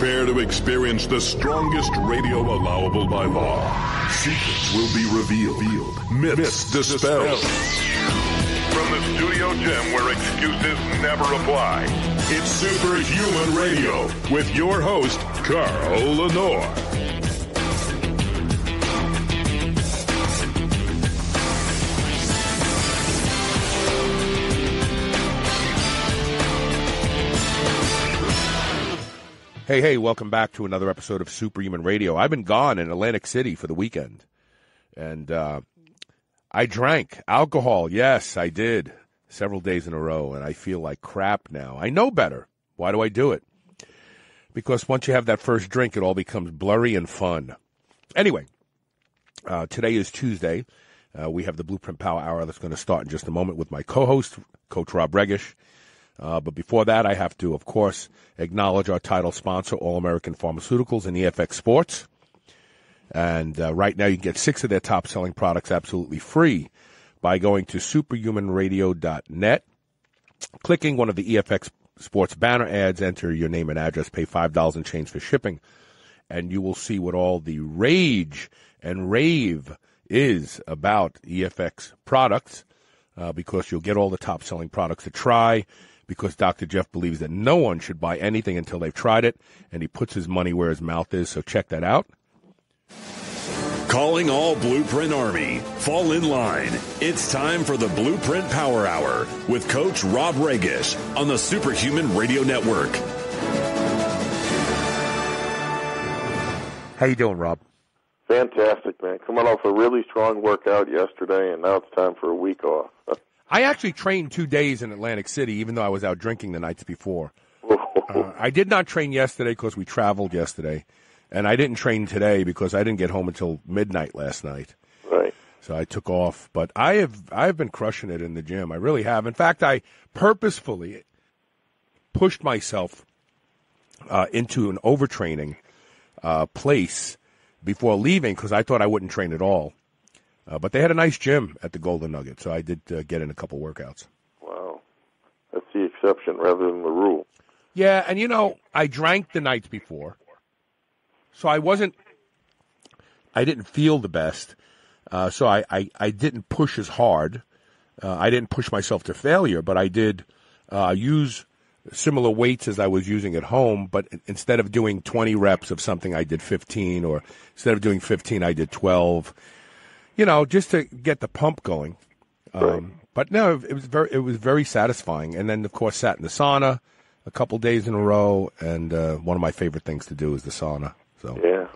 Prepare to experience the strongest radio allowable by law. Secrets will be revealed. Myths dispelled. From the studio gym where excuses never apply, it's Superhuman Radio with your host, Carl Lenore. Hey, welcome back to another episode of Superhuman Radio. I've been gone in Atlantic City for the weekend, and I drank alcohol. Yes, I did, several days in a row, and I feel like crap now. I know better. Why do I do it? Because once you have that first drink, it all becomes blurry and fun. Anyway, today is Tuesday. We have the BluePrint Power Hour that's going to start in just a moment with my co-host, Coach Rob Regish. But before that, I have to, of course, acknowledge our title sponsor, All-American Pharmaceuticals and EFX Sports. And right now, you can get 6 of their top-selling products absolutely free by going to superhumanradio.net, clicking one of the EFX Sports banner ads, enter your name and address, pay $5 and change for shipping, and you will see what all the rage and rave is about EFX products, because you'll get all the top-selling products to try, because Dr. Jeff believes that no one should buy anything until they've tried it, and he puts his money where his mouth is, so check that out. Calling all Blueprint Army. Fall in line. It's time for the Blueprint Power Hour with Coach Rob Regish on the Superhuman Radio Network. How you doing, Rob? Fantastic, man. Coming off a really strong workout yesterday, and now it's time for a week off. I actually trained 2 days in Atlantic City, even though I was out drinking the nights before. I did not train yesterday because we traveled yesterday, and I didn't train today because I didn't get home until midnight last night. Right. So I took off. But I've been crushing it in the gym. I really have. In fact, I purposefully pushed myself into an overtraining place before leaving because I thought I wouldn't train at all. But they had a nice gym at the Golden Nugget, so I did get in a couple workouts. Wow. That's the exception rather than the rule. Yeah, and, I drank the nights before, so I didn't feel the best, so I didn't push as hard. I didn't push myself to failure, but I did use similar weights as I was using at home, but instead of doing 20 reps of something, I did 15, or instead of doing 15, I did 12. Just to get the pump going. But no, it was very satisfying. And then, of course, sat in the sauna a couple days in a row. And one of my favorite things to do is the sauna. So yeah,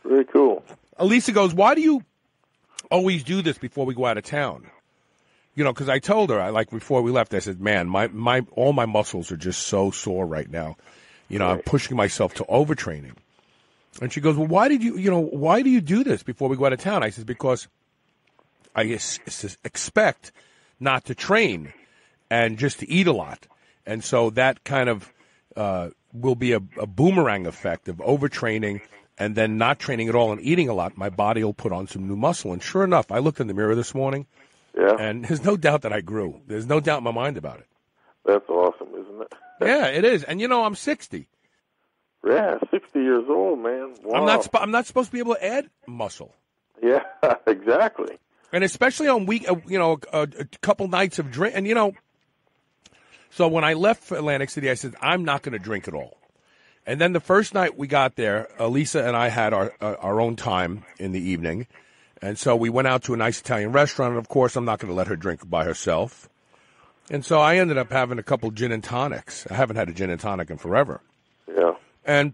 very cool. Elisa goes, "Why do you always do this before we go out of town?" Because I told her, before we left, I said, "Man, all my muscles are just so sore right now. Right. I'm pushing myself to overtraining." And she goes, "Well, why do you do this before we go out of town?" I said, "Because I expect not to train and just to eat a lot. And so that kind of will be a boomerang effect of overtraining and then not training at all and eating a lot. My body will put on some new muscle." And sure enough, I looked in the mirror this morning, and there's no doubt that I grew. There's no doubt in my mind about it. That's awesome, isn't it? Yeah, it is. And, I'm 60. Yeah, 60 years old, man. Wow. I'm not supposed to be able to add muscle. Yeah, exactly. And especially on a couple nights of drink. And, so when I left for Atlantic City, I said, I'm not going to drink at all. And then the first night we got there, Lisa and I had our own time in the evening. And so we went out to a nice Italian restaurant. And, of course, I'm not going to let her drink by herself. And so I ended up having a couple gin and tonics. I haven't had a gin and tonic in forever. Yeah. And,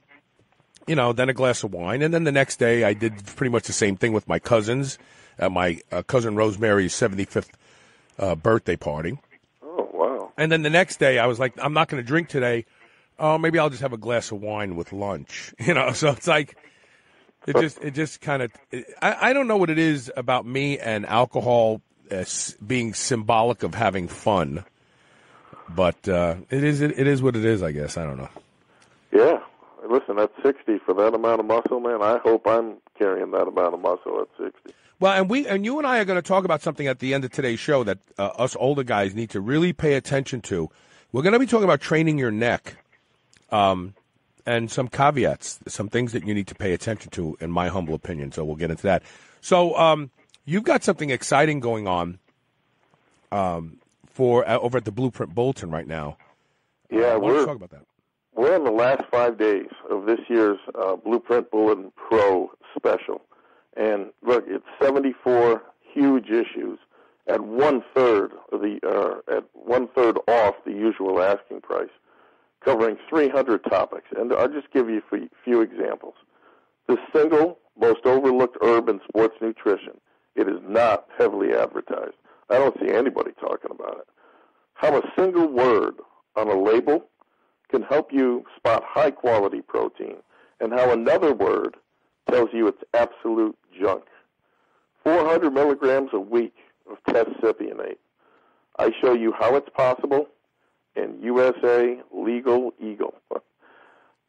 then a glass of wine. And then the next day I did pretty much the same thing with my cousins at my cousin Rosemary's 75th birthday party. Oh, wow. And then the next day I was like, I'm not going to drink today. Oh, maybe I'll just have a glass of wine with lunch. So it's like, it just kind of, I don't know what it is about me and alcohol being symbolic of having fun. But it is what it is, I guess. I don't know. Yeah. Listen, at 60, for that amount of muscle, man, I hope I'm carrying that amount of muscle at 60. Well, and you and I are going to talk about something at the end of today's show that us older guys need to really pay attention to. We're going to be talking about training your neck. and some caveats, some things that you need to pay attention to, in my humble opinion. So we'll get into that. So you've got something exciting going on for over at the BluePrint Bulletin right now. Yeah, why don't you talk about that? We're in the last 5 days of this year's BluePrint Bulletin Pro special. And look, it's 74 huge issues at one-third off the usual asking price, covering 300 topics. And I'll just give you a few examples. The single most overlooked herb in sports nutrition. It is not heavily advertised. I don't see anybody talking about it. How a single word on a label can help you spot high-quality protein, and how another word tells you it's absolute junk. 400 milligrams a week of test-cypionate. I show you how it's possible in USA Legal Eagle.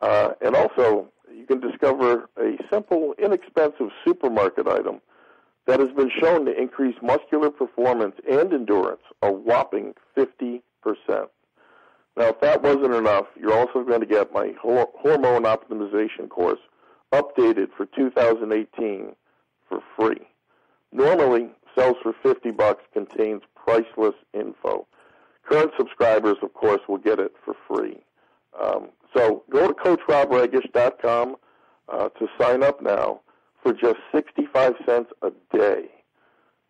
And also, you can discover a simple, inexpensive supermarket item that has been shown to increase muscular performance and endurance a whopping 50%. Now, if that wasn't enough, you're also going to get my hormone optimization course updated for 2018 for free. Normally, sells for $50, contains priceless info. Current subscribers, of course, will get it for free. So go to CoachRobRegish.com to sign up now for just 65 cents a day.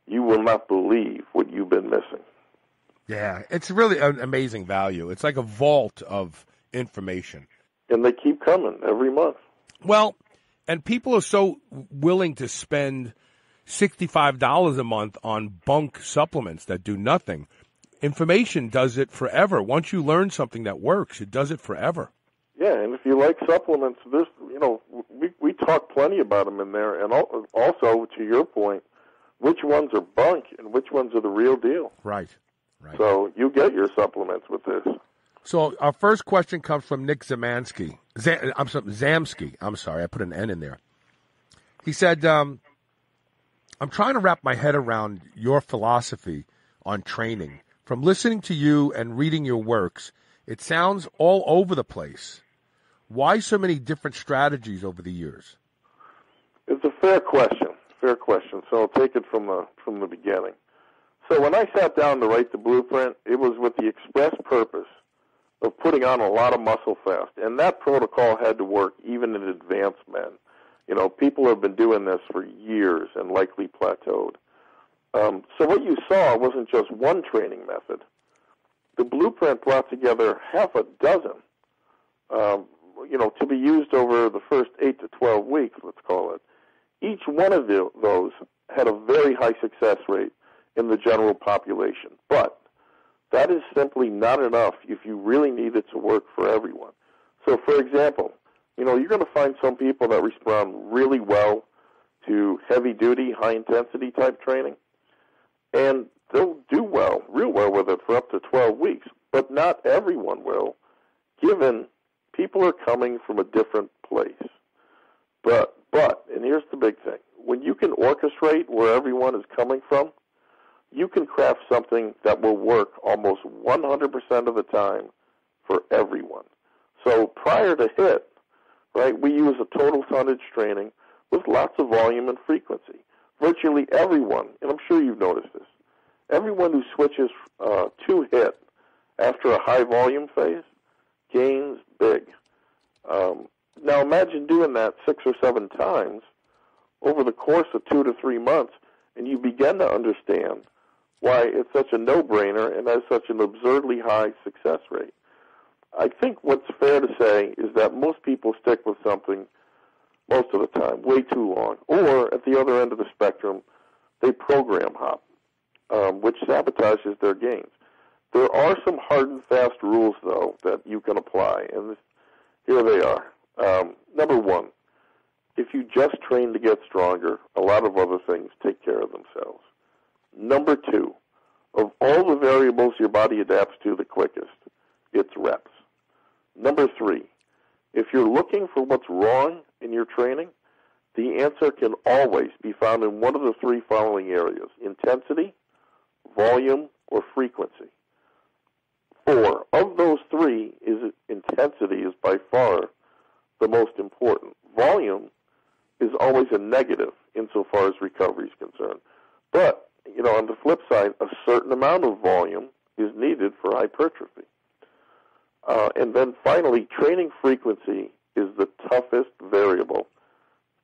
You will not believe what you've been missing. Yeah, it's really an amazing value. It's like a vault of information. And they keep coming every month. Well, and people are so willing to spend $65 a month on bunk supplements that do nothing. Information does it forever. Once you learn something that works, it does it forever. Yeah, and if you like supplements, we talk plenty about them in there. And also, to your point, which ones are bunk and which ones are the real deal. Right. So you get your supplements with this. So our first question comes from Nick Zamsky. I'm sorry, I put an N in there. He said, I'm trying to wrap my head around your philosophy on training. From listening to you and reading your works, it sounds all over the place. Why so many different strategies over the years? It's a fair question. So I'll take it from the beginning. So when I sat down to write the blueprint, it was with the express purpose of putting on a lot of muscle fast. And that protocol had to work even in advanced men. People have been doing this for years and likely plateaued. So what you saw wasn't just one training method. The blueprint brought together half a dozen, to be used over the first 8 to 12 weeks, let's call it. Each one of those had a very high success rate in the general population. But that is simply not enough if you really need it to work for everyone. So, for example, you're going to find some people that respond really well to heavy-duty, high-intensity type training, and they'll do real well with it for up to 12 weeks. But not everyone will, given people are coming from a different place. But, and here's the big thing, when you can orchestrate where everyone is coming from, you can craft something that will work almost 100% of the time for everyone. So prior to HIIT, right, we use a total tonnage training with lots of volume and frequency. Virtually everyone, and I'm sure you've noticed this, everyone who switches to HIIT after a high volume phase gains big. Now imagine doing that 6 or 7 times over the course of 2 to 3 months, and you begin to understand why it's such a no-brainer and has such an absurdly high success rate. I think what's fair to say is that most people stick with something most of the time, way too long. Or, at the other end of the spectrum, they program hop, which sabotages their gains. There are some hard and fast rules, though, that you can apply, and here they are. Number 1, if you just train to get stronger, a lot of other things take care of themselves. Number 2, of all the variables your body adapts to the quickest, it's reps. Number 3, if you're looking for what's wrong in your training, the answer can always be found in one of the 3 following areas: intensity, volume, or frequency. 4, of those 3, intensity is by far the most important. Volume is always a negative insofar as recovery is concerned. But, on the flip side, a certain amount of volume is needed for hypertrophy. And then finally, training frequency is the toughest variable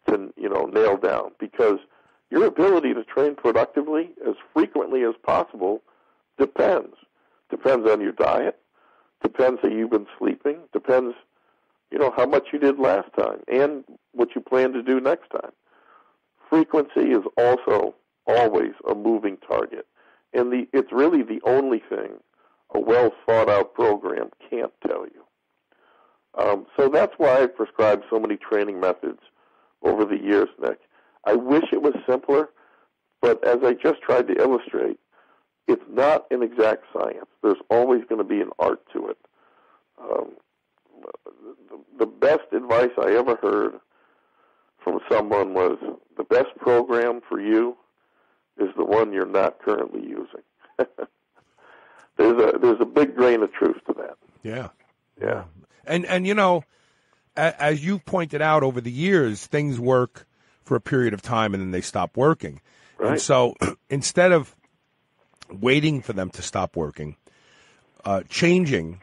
to, nail down, because your ability to train productively as frequently as possible depends. Depends on your diet, depends how you've been sleeping, depends, how much you did last time and what you plan to do next time. Frequency is also always a moving target, and it's really the only thing a well-thought-out program can't tell you. So that's why I've prescribed so many training methods over the years, Nick. I wish it was simpler, but as I just tried to illustrate, it's not an exact science. There's always going to be an art to it. The best advice I ever heard from someone was, the best program for you is the one you're not currently using. There's a big grain of truth to that. Yeah. Yeah. And as you've pointed out over the years, things work for a period of time and then they stop working. Right. And so instead of waiting for them to stop working, changing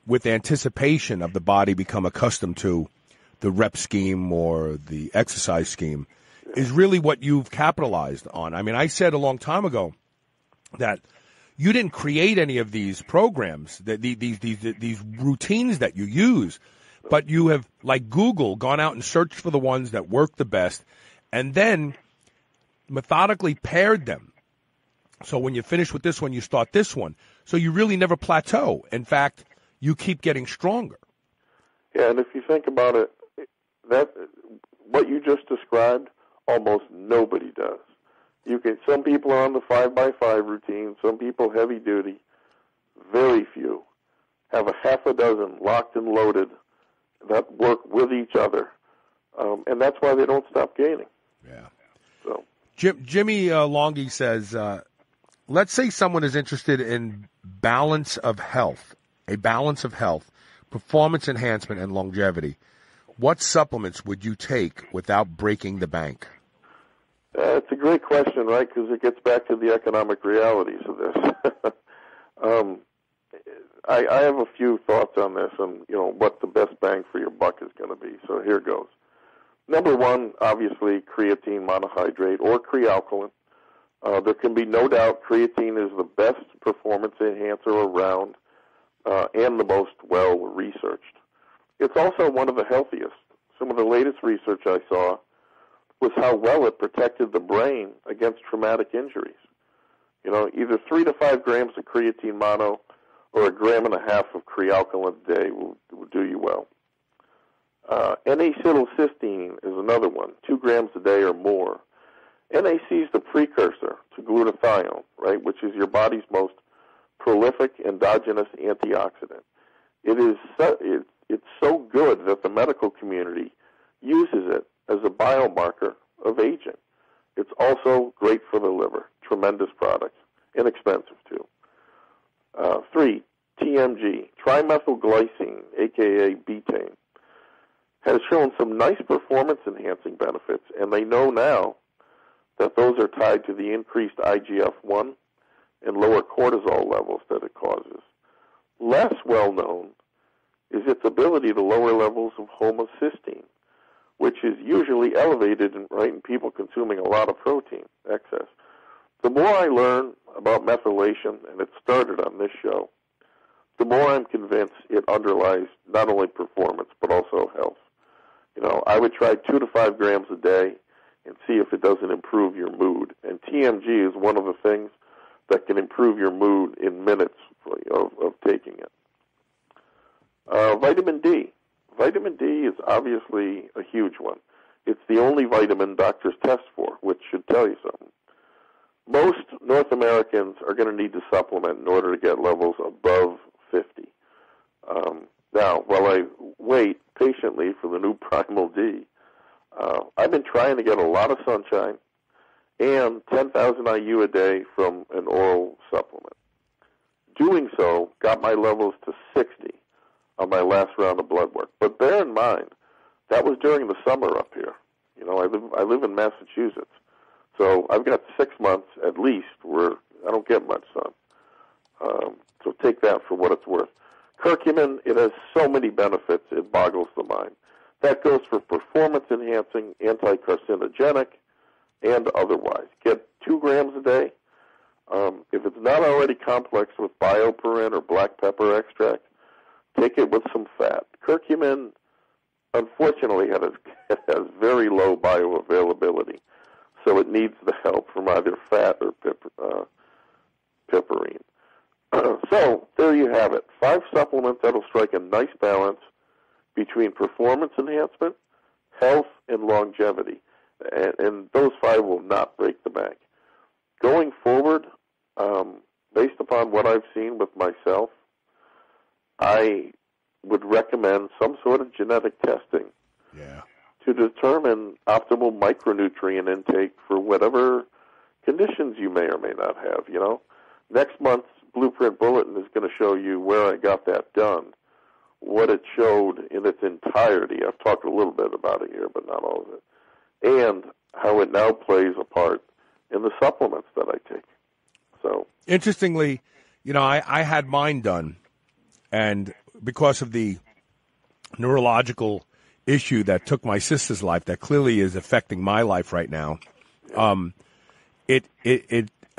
with anticipation of the body become accustomed to the rep scheme or the exercise scheme is really what you've capitalized on. I mean, I said a long time ago that you didn't create any of these programs, these routines that you use, but you have, like Google, gone out and searched for the ones that work the best and then methodically paired them. So when you finish with this one, you start this one. So you really never plateau. In fact, you keep getting stronger. Yeah, and if you think about it, that what you just described, almost nobody does. Some people are on the 5x5 routine, some people heavy duty. Very few have a half a dozen locked and loaded that work with each other, and that's why they don't stop gaining. Yeah. So Jimmy Longy says, let's say someone is interested in balance of health, performance enhancement, and longevity. What supplements would you take without breaking the bank? It's a great question, right, because it gets back to the economic realities of this. I have a few thoughts on this and, what the best bang for your buck is going to be. So here goes. Number one, obviously, creatine monohydrate or crealkaline. There can be no doubt creatine is the best performance enhancer around and the most well-researched. It's also one of the healthiest. Some of the latest research I saw was how well it protected the brain against traumatic injuries. Either 3 to 5 grams of creatine mono or 1.5 grams of crealkaline a day will do you well. N-acetylcysteine is another one, 2 grams a day or more. NAC is the precursor to glutathione, right, which is your body's most prolific endogenous antioxidant. It's so good that the medical community uses it as a biomarker of aging. It's also great for the liver. Tremendous product. Inexpensive, too. 3, TMG, trimethylglycine, a.k.a. betaine, has shown some nice performance-enhancing benefits, and they know now that those are tied to the increased IGF-1 and lower cortisol levels that it causes. Less well-known is its ability to lower levels of homocysteine, which is usually elevated in people consuming a lot of protein, excess. The more I learn about methylation, and it started on this show, the more I'm convinced it underlies not only performance, but also health. I would try 2 to 5 grams a day and see if it doesn't improve your mood. And TMG is one of the things that can improve your mood in minutes of taking it. Vitamin D. Vitamin D is obviously a huge one. It's the only vitamin doctors test for, which should tell you something. Most North Americans are going to need to supplement in order to get levels above 50. Now, while I wait patiently for the new Primal D, I've been trying to get a lot of sunshine and 10,000 IU a day from an oral supplement. Doing so got my levels to 60 on my last round of blood work. But bear in mind, That was during the summer up here. You know, I live in Massachusetts, so I've got 6 months at least where I don't get much sun. So take that for what it's worth. Curcumin, it has so many benefits, it boggles the mind. That goes for performance-enhancing, anti-carcinogenic, and otherwise. Get 2 grams a day. If it's not already complex with bioperin or black pepper extract, take it with some fat. Curcumin, unfortunately, it has very low bioavailability, so it needs the help from either fat or piperine. So there you have it. 5 supplements that'll strike a nice balance between performance enhancement, health, and longevity. And those 5 will not break the bank. Going forward, based upon what I've seen with myself, I would recommend some sort of genetic testing to determine optimal micronutrient intake for whatever conditions you may or may not have. You know, next month's BluePrint Bulletin is going to show you where I got that done, what it showed in its entirety. I've talked a little bit about it here, but not all of it, and how it now plays a part in the supplements that I take. So, interestingly, you know, I had mine done, and because of the neurological issue that took my sister's life, that clearly is affecting my life right now,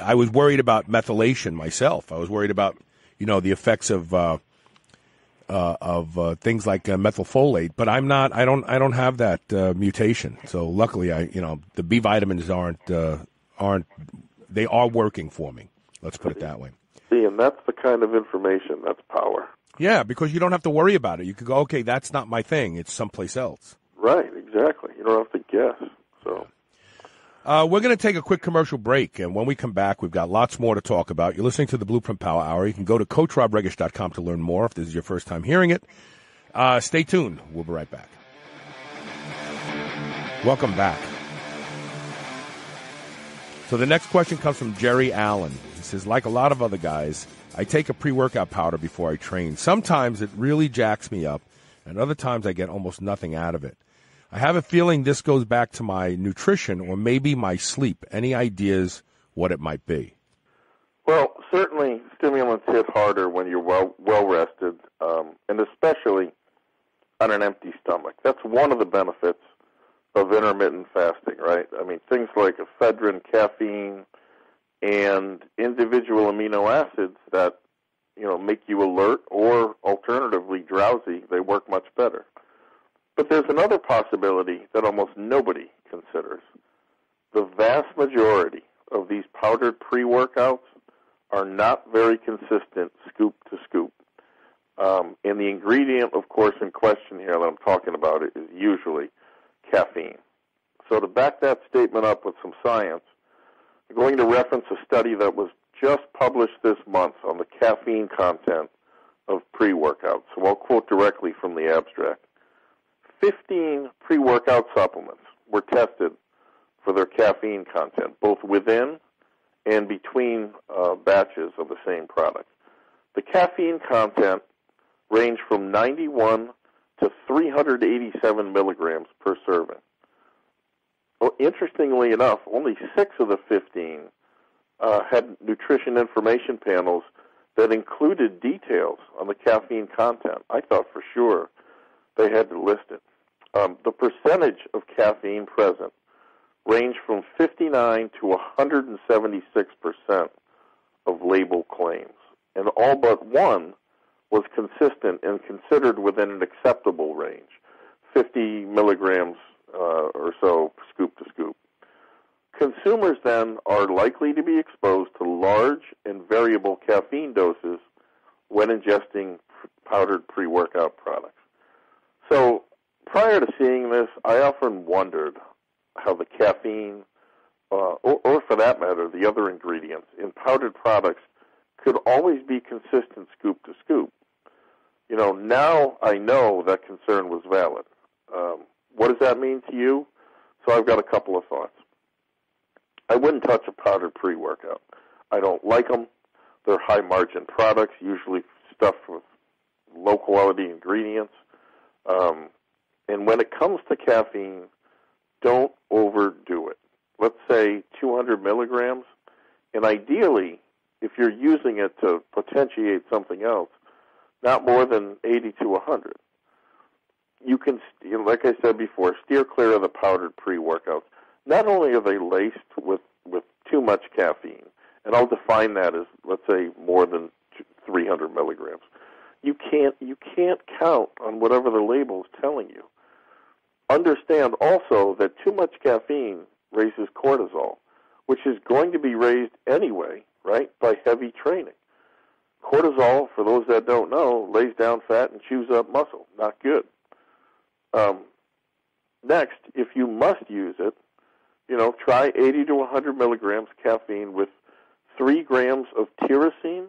I was worried about methylation myself. I was worried about, you know, the effects of things like methylfolate, but I'm not. I don't have that mutation. So luckily, the B vitamins aren't. They are working for me. Let's put it that way. See, and that's the kind of information that's power. Yeah, because you don't have to worry about it. You could go, okay, that's not my thing. It's someplace else. Right, exactly. You don't have to guess. So. We're going to take a quick commercial break, and when we come back, we've got lots more to talk about. You're listening to the BluePrint Power Hour. You can go to CoachRobRegish.com to learn more if this is your first time hearing it. Stay tuned. We'll be right back. Welcome back. So the next question comes from Jerry Allen. He says, like a lot of other guys, I take a pre-workout powder before I train. Sometimes it really jacks me up, and other times I get almost nothing out of it. I have a feeling this goes back to my nutrition or maybe my sleep. Any ideas what it might be? Well, certainly stimulants hit harder when you're well rested, and especially on an empty stomach. That's one of the benefits of intermittent fasting, right? I mean, things like ephedrine, caffeine, and individual amino acids that, you know, make you alert or alternatively drowsy, they work much better. But there's another possibility that almost nobody considers. The vast majority of these powdered pre-workouts are not very consistent scoop to scoop. And the ingredient, of course, in question here that I'm talking about is usually caffeine. So to back that statement up with some science, I'm going to reference a study that was just published this month on the caffeine content of pre-workouts. So I'll quote directly from the abstract. 15 pre-workout supplements were tested for their caffeine content, both within and between batches of the same product. The caffeine content ranged from 91 to 387 milligrams per serving. Well, interestingly enough, only 6 of the 15 had nutrition information panels that included details on the caffeine content. I thought for sure they had to list it. The percentage of caffeine present ranged from 59 to 176% of label claims, and all but one was consistent and considered within an acceptable range, 50 milligrams or so scoop to scoop. Consumers then are likely to be exposed to large and variable caffeine doses when ingesting powdered pre-workout products. So prior to seeing this, I often wondered how the caffeine, or for that matter, the other ingredients in powdered products could always be consistent scoop to scoop. You know, now I know that concern was valid. What does that mean to you? So I've got a couple of thoughts. I wouldn't touch a powdered pre-workout. I don't like them. They're high-margin products, usually stuffed with low-quality ingredients. And when it comes to caffeine, don't overdo it. Let's say 200 milligrams, and ideally, if you're using it to potentiate something else, not more than 80 to 100. You can, like I said before, steer clear of the powdered pre-workouts. Not only are they laced with too much caffeine, and I'll define that as, let's say, more than 300 milligrams. You can't count on whatever the label is telling you. Understand also that too much caffeine raises cortisol, which is going to be raised anyway, right, by heavy training. Cortisol, for those that don't know, lays down fat and chews up muscle. Not good. Next, if you must use it, try 80 to 100 milligrams caffeine with 3 grams of tyrosine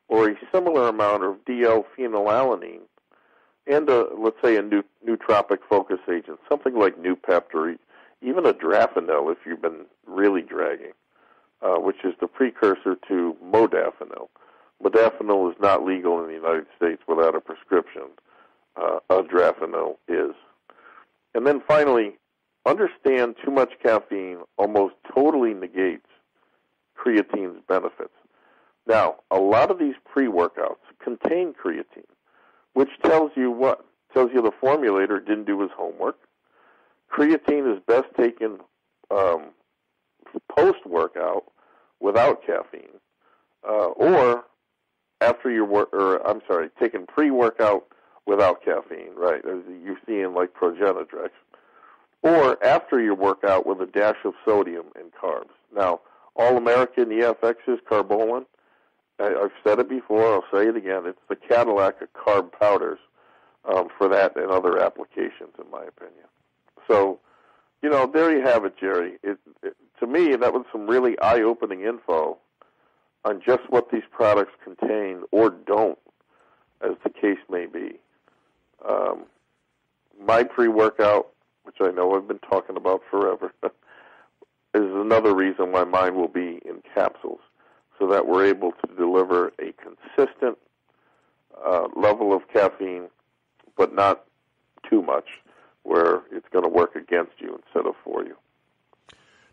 or a similar amount of DL-phenylalanine and, let's say, a nootropic focus agent, something like Noopept or even a Drafenil if you've been really dragging, which is the precursor to modafinil. Modafinil is not legal in the United States without a prescription. Drafenil is. And then finally, understand too much caffeine almost totally negates creatine's benefits. Now, a lot of these pre-workouts contain creatine, which tells you what? Tells you the formulator didn't do his homework. Creatine is best taken post-workout without caffeine, or after your taken pre-workout without caffeine, right? As you see in like Progenadrex, or after your workout with a dash of sodium and carbs. Now, All-American EFX is carbolin. I've said it before. I'll say it again. It's the Cadillac of carb powders for that and other applications, in my opinion. So, there you have it, Jerry. To me, that was some really eye-opening info on just what these products contain or don't, as the case may be. My pre-workout, which I know I've been talking about forever, is another reason why mine will be in capsules, so that we're able to deliver a consistent level of caffeine, but not too much, where it's going to work against you instead of for you.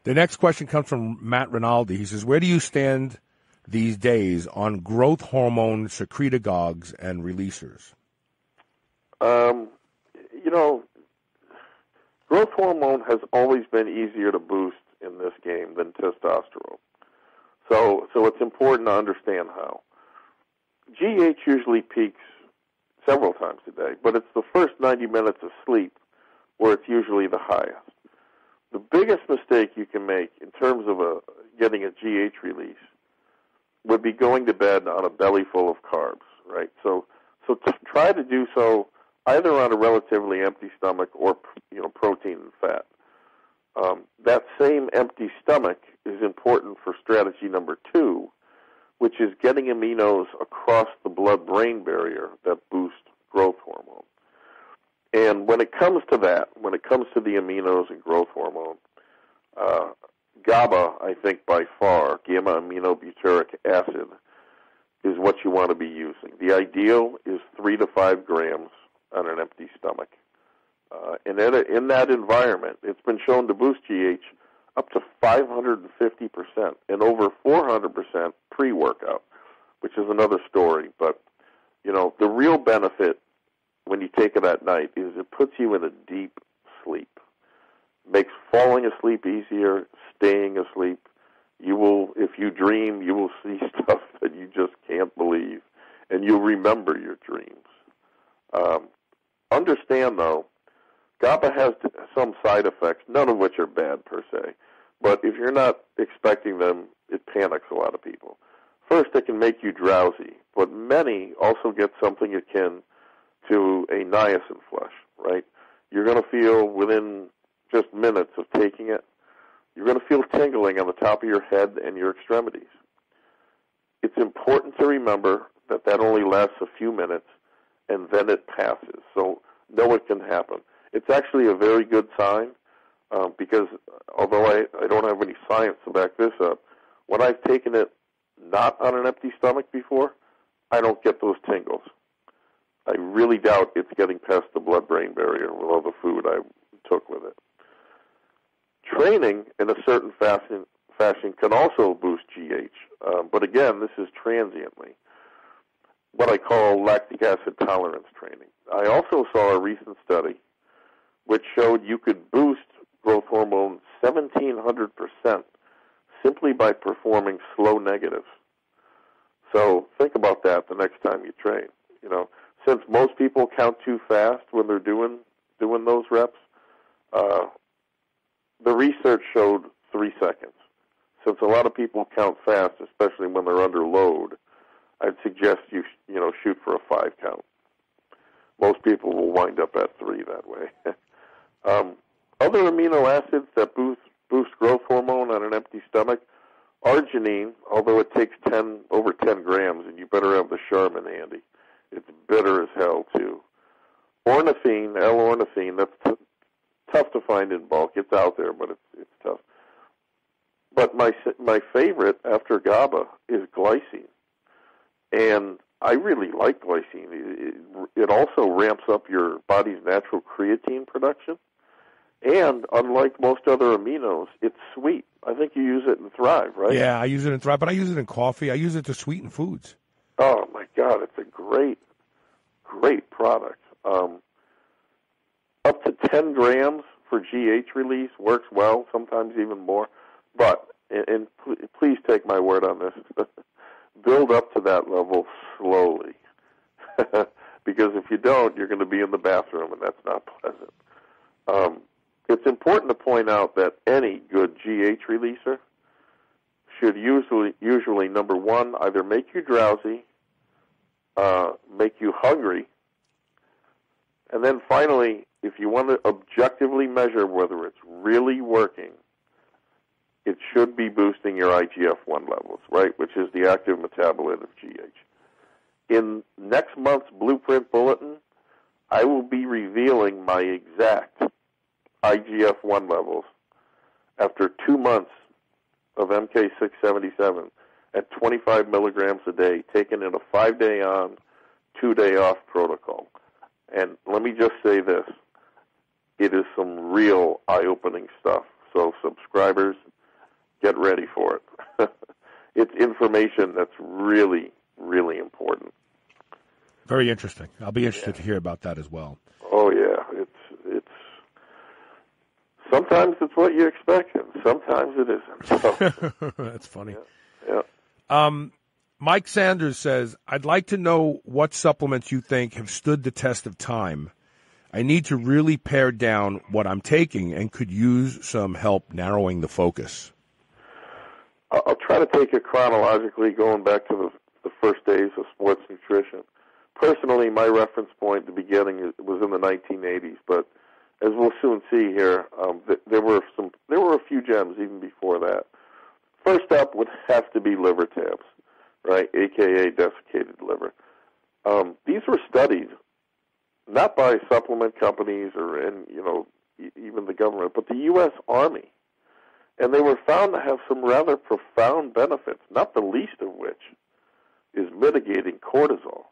The next question comes from Matt Rinaldi. He says, where do you stand these days on growth hormone secretagogues and releasers? Growth hormone has always been easier to boost in this game than testosterone. So it's important to understand how. GH usually peaks several times a day, but it's the first 90 minutes of sleep where it's usually the highest. The biggest mistake you can make in terms of getting a GH release would be going to bed on a belly full of carbs, right? So try to do so either on a relatively empty stomach or protein and fat. That same empty stomach is important for strategy number 2, which is getting aminos across the blood-brain barrier that boost growth hormone. And when it comes to that, when it comes to the aminos and growth hormone, GABA, I think by far, gamma-aminobutyric acid, is what you want to be using. The ideal is 3 to 5 grams on an empty stomach. And in that environment, it's been shown to boost GH up to 550% and over 400% pre-workout, which is another story. But, the real benefit when you take it at night is it puts you in a deep sleep. Makes falling asleep easier, staying asleep. If you dream, you will see stuff that you just can't believe, and you'll remember your dreams. Understand, though, GABA has some side effects, none of which are bad per se, but if you're not expecting them, it panics a lot of people. First, it can make you drowsy, but many also get something akin to a niacin flush, right? You're going to feel within just minutes of taking it, you're going to feel tingling on the top of your head and your extremities. It's important to remember that only lasts a few minutes, and then it passes. So know it can happen. It's actually a very good sign because although I don't have any science to back this up, when I've taken it not on an empty stomach before, I don't get those tingles. I really doubt it's getting past the blood-brain barrier with all the food I took with it. Training in a certain fashion can also boost GH, but again, this is transiently, what I call lactic acid tolerance training. I also saw a recent study which showed you could boost growth hormone 1,700% simply by performing slow negatives. So think about that the next time you train. You know, since most people count too fast when they're doing those reps, the research showed 3 seconds. Since a lot of people count fast, especially when they're under load, I'd suggest you shoot for a 5 count. Most people will wind up at 3 that way. Other amino acids that boost growth hormone on an empty stomach, arginine, although it takes over 10 grams, and you better have the Charmin handy. It's bitter as hell, too. Ornithine, L-ornithine, that's tough to find in bulk. It's out there, but it's tough. But my favorite after GABA is glycine. And I really like glycine. It also ramps up your body's natural creatine production. And unlike most other aminos, it's sweet. I think you use it in Thrive, right? Yeah, I use it in Thrive, but I use it in coffee. I use it to sweeten foods. Oh, my God, it's a great, great product. Up to 10 grams for GH release works well, sometimes even more. But, and please take my word on this, build up to that level slowly. Because if you don't, you're going to be in the bathroom, and that's not pleasant. It's important to point out that any good GH releaser should usually, number one, either make you drowsy, make you hungry, and then finally, if you want to objectively measure whether it's really working, it should be boosting your IGF-1 levels, right, which is the active metabolite of GH. In next month's BluePrint Bulletin, I will be revealing my exact IGF-1 levels after 2 months of MK677 at 25 milligrams a day, taken in a 5-day on, 2-day off protocol. And let me just say this. It is some real eye-opening stuff. So subscribers, get ready for it. It's information that's really, really important. Very interesting. I'll be interested to hear about that as well. Oh, yeah. It's sometimes it's what you expect, and sometimes it isn't. So, that's funny. Yeah. Mike Sanders says, I'd like to know what supplements you think have stood the test of time. I need to really pare down what I'm taking and could use some help narrowing the focus. I'll try to take it chronologically, going back to the first days of sports nutrition. Personally, my reference point at the beginning was in the 1980s, but as we'll soon see here, there were a few gems even before that. First up would have to be liver tabs, right, a.k.a. desiccated liver. These were studied not by supplement companies or even the government, but the U.S. Army. And they were found to have some rather profound benefits, not the least of which is mitigating cortisol.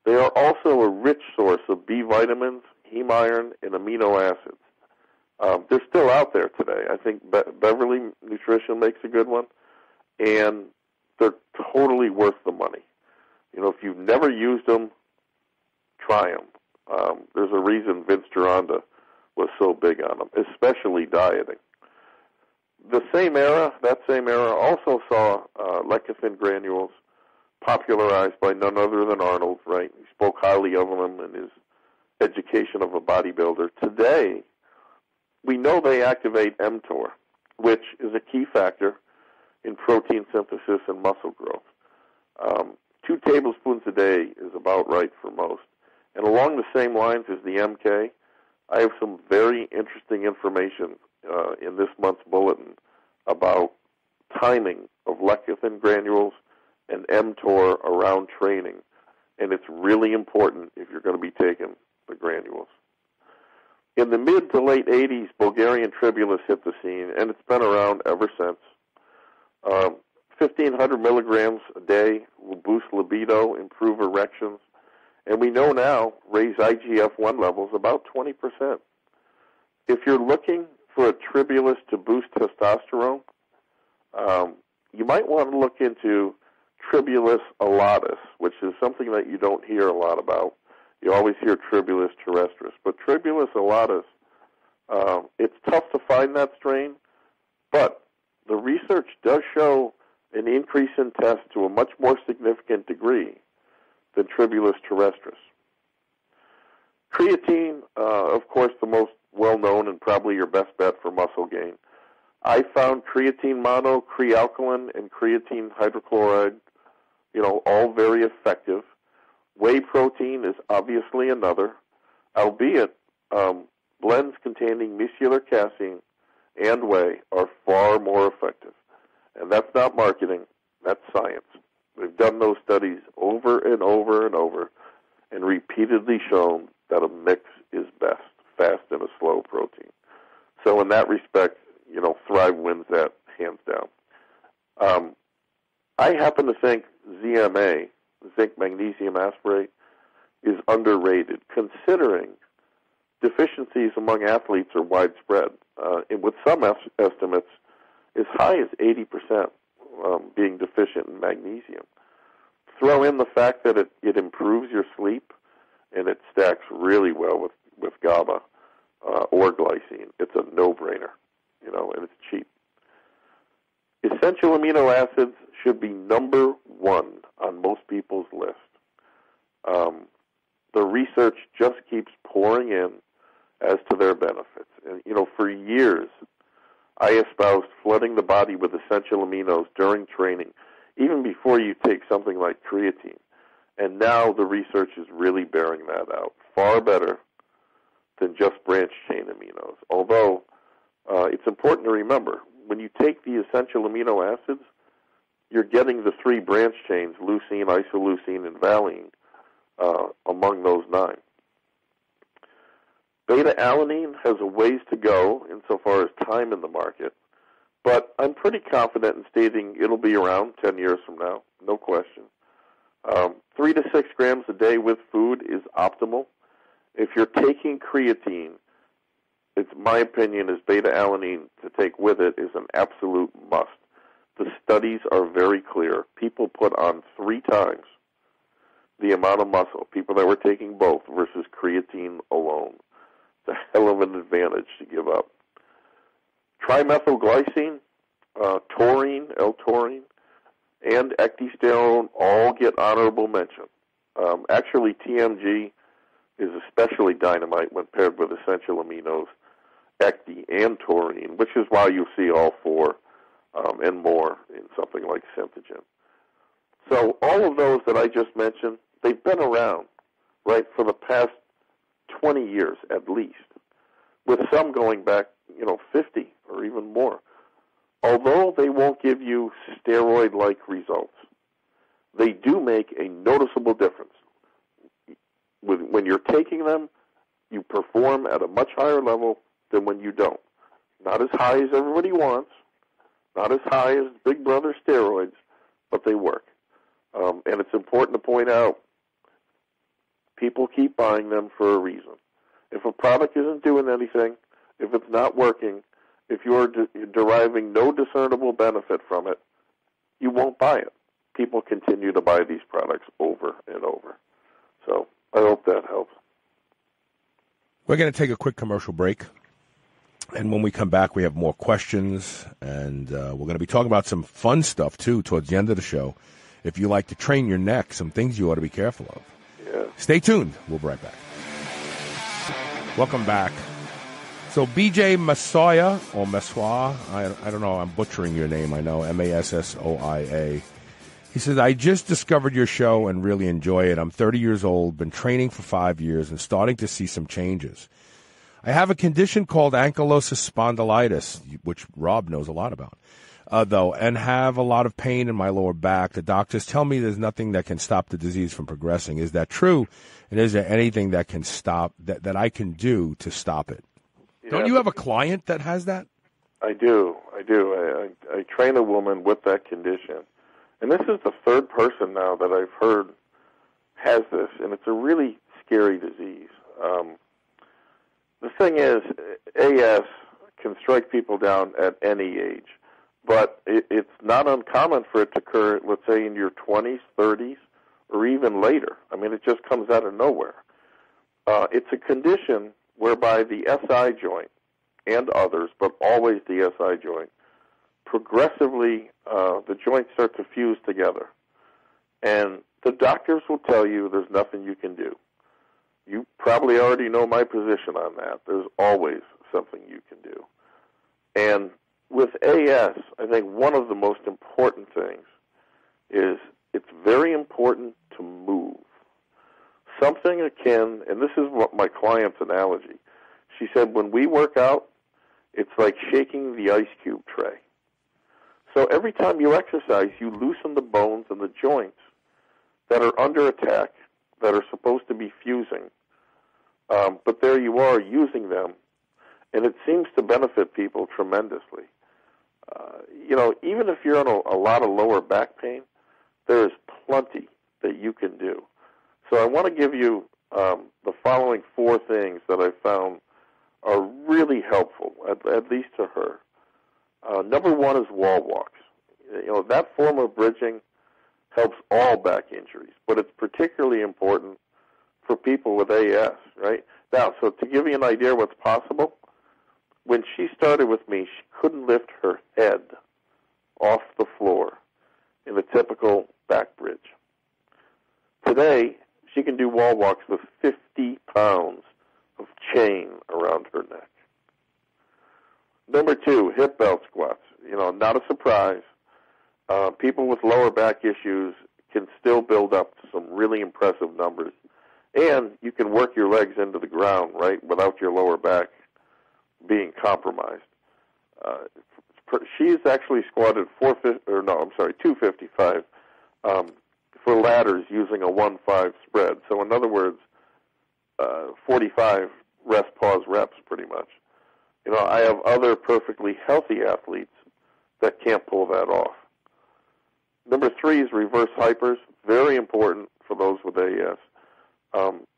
They are also a rich source of B vitamins, heme iron, and amino acids. They're still out there today. I think Beverly Nutrition makes a good one, and they're totally worth the money. If you've never used them, try them. There's a reason Vince Gironda was so big on them, especially dieting. That same era also saw lecithin granules popularized by none other than Arnold, right? He spoke highly of them in his education of a bodybuilder. Today, we know they activate mTOR, which is a key factor in protein synthesis and muscle growth. 2 tablespoons a day is about right for most. And along the same lines as the MK, I have some very interesting information in this month's bulletin about timing of lecithin granules and mTOR around training. And it's really important if you're going to be taking the granules. In the mid to late 80s, Bulgarian tribulus hit the scene, and it's been around ever since. 1,500 milligrams a day will boost libido, improve erections, And we know now raise IGF-1 levels about 20%. If you're looking for a tribulus to boost testosterone, you might want to look into Tribulus alatus, which is something that you don't hear a lot about. You always hear Tribulus terrestris. But Tribulus alatus, it's tough to find that strain, but the research does show an increase in tests to a much more significant degree than Tribulus terrestris. Creatine, of course, the most well-known and probably your best bet for muscle gain. I found creatine mono, crealkaline, and creatine hydrochloride, all very effective. Whey protein is obviously another, albeit blends containing micellar casein and whey are far more effective. And that's not marketing, that's science. They've done those studies over and over and over and repeatedly shown that a mix is best, fast and a slow protein. So in that respect, Thrive wins that hands down. I happen to think ZMA, zinc magnesium aspartate, is underrated, considering deficiencies among athletes are widespread, with some estimates as high as 80% being deficient in magnesium. Throw in the fact that it improves your sleep, and it stacks really well with GABA or glycine. It's a no-brainer, and it's cheap. Essential amino acids should be number one on most people's list. The research just keeps pouring in as to their benefits. And, for years, I espoused flooding the body with essential aminos during training, even before you take something like creatine. And now the research is really bearing that out. Far better than just branched-chain aminos. Although, it's important to remember, when you take the essential amino acids, you're getting the three branch chains, leucine, isoleucine, and valine, among those 9. Beta-alanine has a ways to go insofar as time in the market, but I'm pretty confident in stating it'll be around 10 years from now, no question. 3 to 6 grams a day with food is optimal. If you're taking creatine, it's my opinion is beta-alanine to take with it is an absolute must. The studies are very clear. People put on 3 times the amount of muscle, people that were taking both versus creatine alone. It's a hell of an advantage to give up. Trimethylglycine, taurine, L-taurine, and ecdysterone all get honorable mention. Actually, TMG is especially dynamite when paired with essential aminos, ecdy and taurine, which is why you see all 4 and more in something like Synthogen. So all of those that I just mentioned, they've been around, right, for the past 20 years at least, with some going back, 50 or even more. Although they won't give you steroid-like results, they do make a noticeable difference. When you're taking them, you perform at a much higher level than when you don't. Not as high as everybody wants, not as high as Big Brother steroids, but they work. And it's important to point out, people keep buying them for a reason. If a product isn't doing anything, if it's not working, if you're deriving no discernible benefit from it, you won't buy it. People continue to buy these products over and over. So I hope that helps. We're going to take a quick commercial break. And when we come back, we have more questions. And we're going to be talking about some fun stuff, too, towards the end of the show. If you like to train your neck, some things you ought to be careful of. Yeah. Stay tuned. We'll be right back. Welcome back. So BJ Massoya, or Massoya, I don't know, I'm butchering your name, I know, Massoia. He says, I just discovered your show and really enjoy it. I'm 30 years old, been training for 5 years, and starting to see some changes. I have a condition called ankylosing spondylitis, which Rob knows a lot about, though, and have a lot of pain in my lower back. The doctors tell me there's nothing that can stop the disease from progressing. Is that true? And is there anything that can stop, that I can do to stop it? Yeah. Don't you have a client that has that? I do. I train a woman with that condition. And this is the third person now that I've heard has this, and it's a really scary disease. The thing is, AS can strike people down at any age, but it's not uncommon for it to occur, let's say, in your 20s, 30s, or even later. I mean, it just comes out of nowhere. It's a condition whereby the SI joint and others, but always the SI joint, progressively the joints start to fuse together. And the doctors will tell you there's nothing you can do. You probably already know my position on that. There's always something you can do. And with AS, I think one of the most important things is it's very important to move. Something akin, and this is what my client's analogy. She said, when we work out, it's like shaking the ice cube tray. So every time you exercise, you loosen the bones and the joints that are under attack, that are supposed to be fusing. But there you are using them, and it seems to benefit people tremendously. Even if you're in a lot of lower back pain, there is plenty that you can do. So I want to give you the following 4 things that I found are really helpful, at least to her. Number 1 is wall walks. That form of bridging helps all back injuries, but it's particularly important for people with AS, right? Now, so to give you an idea of what's possible, when she started with me, she couldn't lift her head off the floor in a typical back bridge. Today, she can do wall walks with 50 pounds of chain around her neck. Number 2, hip belt squats. Not a surprise. People with lower back issues can still build up some really impressive numbers. And you can work your legs into the ground, right, without your lower back being compromised. She's actually squatted 255 for ladders using a 1-5 spread. So in other words, 45 rest, pause reps pretty much. I have other perfectly healthy athletes that can't pull that off. Number 3 is reverse hypers, very important for those with AS.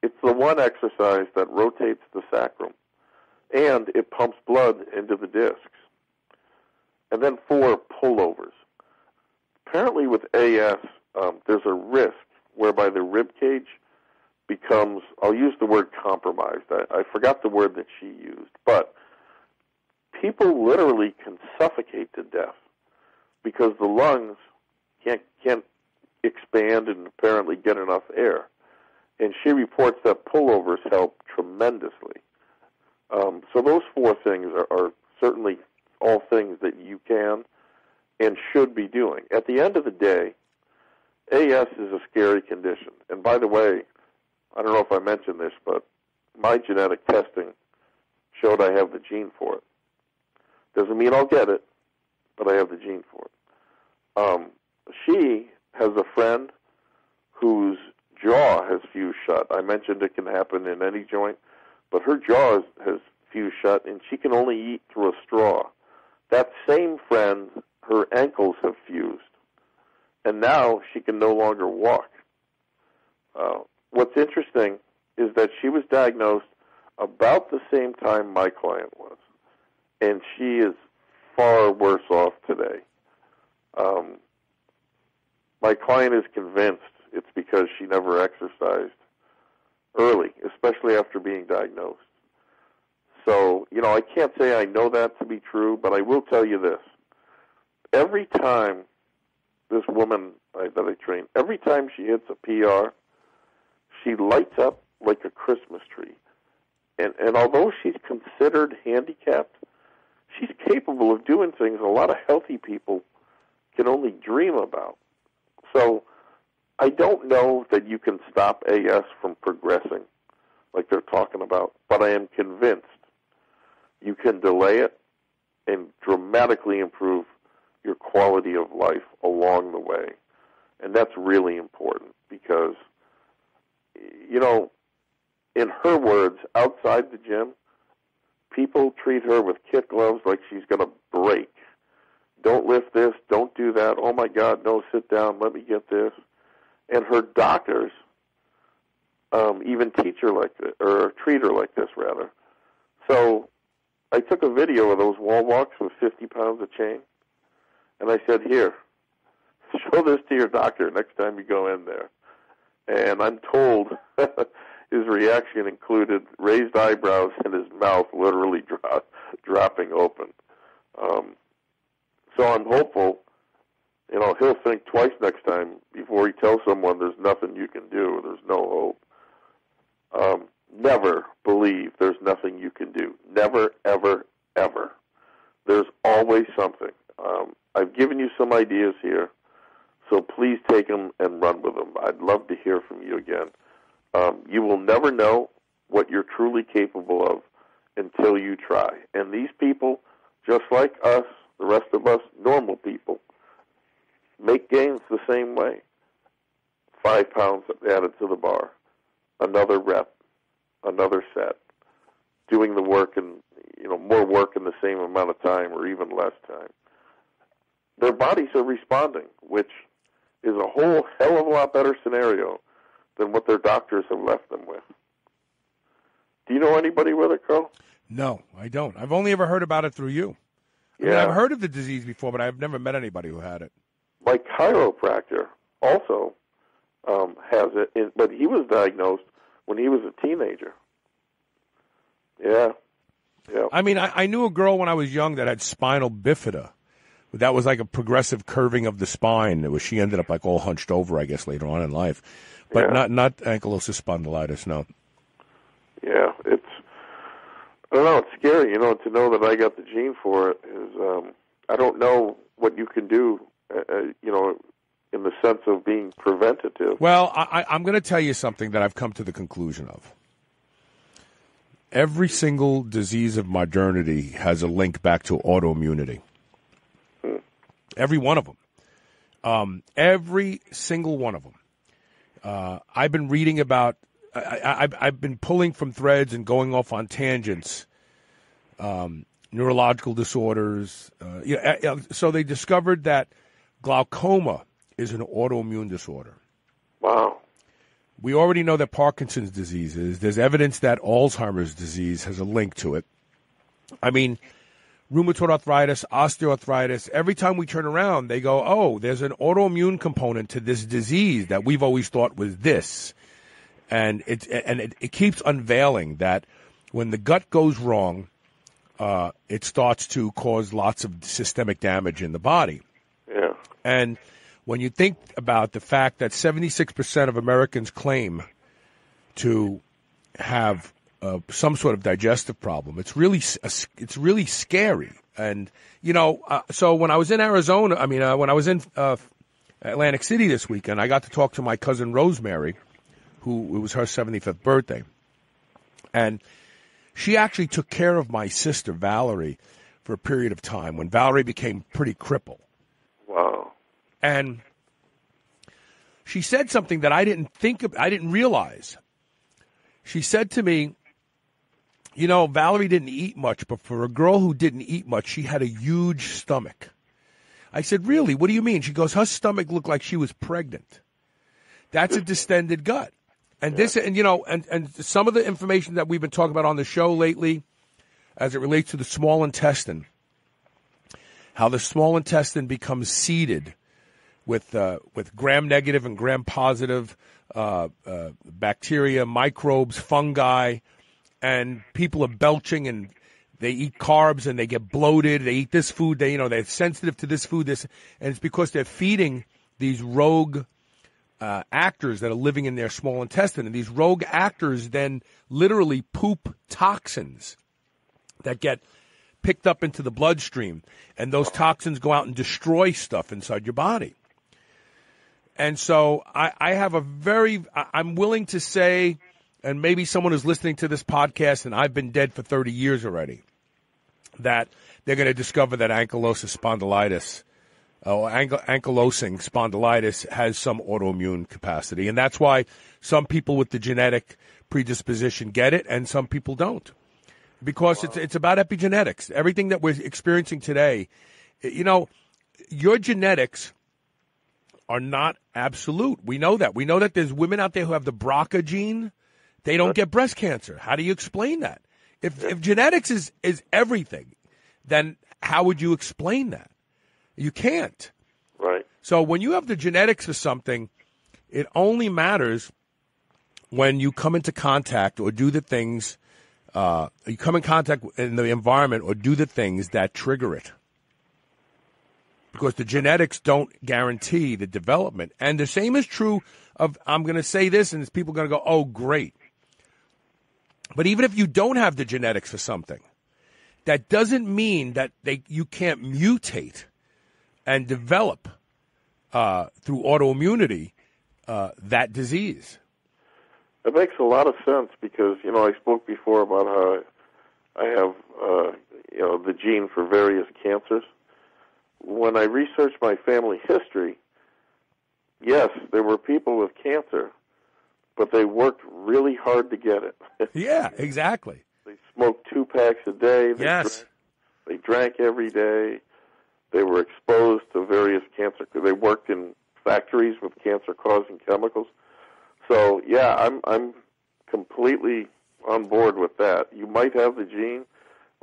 It's the one exercise that rotates the sacrum, and it pumps blood into the discs. And then 4, pullovers. Apparently with AS, there's a risk whereby the rib cage becomes, I'll use the word compromised. I forgot the word that she used, but people literally can suffocate to death because the lungs can't expand and apparently get enough air. And she reports that pullovers help tremendously. So those 4 things are certainly all things that you can and should be doing. At the end of the day, AS is a scary condition. And by the way, I don't know if I mentioned this, but my genetic testing showed I have the gene for it. Doesn't mean I'll get it, but I have the gene for it. She has a friend whose jaw has fused shut. I mentioned it can happen in any joint, but her jaw has fused shut, and she can only eat through a straw. That same friend, her ankles have fused, and now she can no longer walk. What's interesting is that she was diagnosed about the same time my client was, and she is far worse off today. My client is convinced it's because she never exercised early, especially after being diagnosed. So, I can't say I know that to be true, but I will tell you this. Every time this woman that I train, every time she hits a PR, she lights up like a Christmas tree. And although she's considered handicapped, she's capable of doing things a lot of healthy people can only dream about. So I don't know that you can stop AS from progressing like they're talking about, but I am convinced you can delay it and dramatically improve your quality of life along the way. And that's really important because, in her words, outside the gym, people treat her with kid gloves like she's going to break. Don't lift this, don't do that, oh my God, no, sit down, let me get this. And her doctors even teach her like this, or treat her like this, rather. So I took a video of those wall walks with 50 pounds of chain, and I said, here, show this to your doctor next time you go in there. And I'm told his reaction included raised eyebrows and his mouth literally dropping open. So I'm hopeful, he'll think twice next time before he tells someone there's nothing you can do, there's no hope. Never believe there's nothing you can do. Never, ever, ever. There's always something. I've given you some ideas here, so please take them and run with them. I'd love to hear from you again. You will never know what you're truly capable of until you try. And these people, just like us, the rest of us, normal people, make gains the same way. 5 pounds added to the bar, another rep, another set, doing the work and more work in the same amount of time or even less time. Their bodies are responding, which is a whole hell of a lot better scenario than what their doctors have left them with. Do you know anybody with it, Carl? No, I don't. I've only ever heard about it through you. I mean, I've heard of the disease before, but I've never met anybody who had it. My chiropractor also has it, but he was diagnosed when he was a teenager. Yeah. I mean, I knew a girl when I was young that had spinal bifida. That was like a progressive curving of the spine. She ended up like all hunched over, I guess, later on in life. But not ankylosing spondylitis, no. Yeah, I don't know, it's scary, to know that I got the gene for it is, I don't know what you can do, in the sense of being preventative. Well, I'm going to tell you something that I've come to the conclusion of. Every single disease of modernity has a link back to autoimmunity. Every one of them. Every single one of them. I've been reading about, I've been pulling from threads and going off on tangents, neurological disorders. So they discovered that glaucoma is an autoimmune disorder. Wow. We already know that Parkinson's disease is. There's evidence that Alzheimer's disease has a link to it. I mean, rheumatoid arthritis, osteoarthritis, every time we turn around, they go, oh, there's an autoimmune component to this disease that we've always thought was this. And it keeps unveiling that when the gut goes wrong, it starts to cause lots of systemic damage in the body. Yeah. And when you think about the fact that 76% of Americans claim to have some sort of digestive problem, it's really scary. And so when I was in Arizona, when I was in Atlantic City this weekend, I got to talk to my cousin Rosemary, who it was her 75th birthday, and she actually took care of my sister Valerie for a period of time when Valerie became pretty crippled. Wow. And she said something that I didn't realize. She said to me, Valerie didn't eat much, but for a girl who didn't eat much, she had a huge stomach. I said, really? What do you mean? She goes, her stomach looked like she was pregnant. That's a distended gut. And this, and some of the information that we've been talking about on the show lately, as it relates to the small intestine, how the small intestine becomes seeded with gram-negative and gram-positive bacteria, microbes, fungi, and people are belching and they eat carbs and they get bloated. They eat this food. They're sensitive to this food. And it's because they're feeding these rogue actors that are living in their small intestine. And these rogue actors then literally poop toxins that get picked up into the bloodstream. And those toxins go out and destroy stuff inside your body. And so I have I'm willing to say, and maybe someone who's listening to this podcast, and I've been dead for 30 years already, that they're going to discover that ankylosing spondylitis has some autoimmune capacity. And that's why some people with the genetic predisposition get it and some people don't. Because it's about epigenetics. Everything that we're experiencing today, your genetics are not absolute. We know that. We know that there's women out there who have the BRCA gene, they don't get breast cancer. How do you explain that? If genetics is everything, then how would you explain that? You can't. Right. So when you have the genetics for something, it only matters when you come into contact or do the things, you come in contact in the environment or do the things that trigger it. Because the genetics don't guarantee the development. And the same is true of, I'm going to say this, and people are going to go, oh, great. But even if you don't have the genetics for something, that doesn't mean that you can't mutate and develop through autoimmunity that disease. It makes a lot of sense because, I spoke before about how I have, the gene for various cancers. When I researched my family history, yes, there were people with cancer, but they worked really hard to get it. Yeah, exactly. They smoked 2 packs a day. Yes. They drank every day. They were exposed to various cancer. They worked in factories with cancer-causing chemicals. So, yeah, I'm completely on board with that. You might have the gene,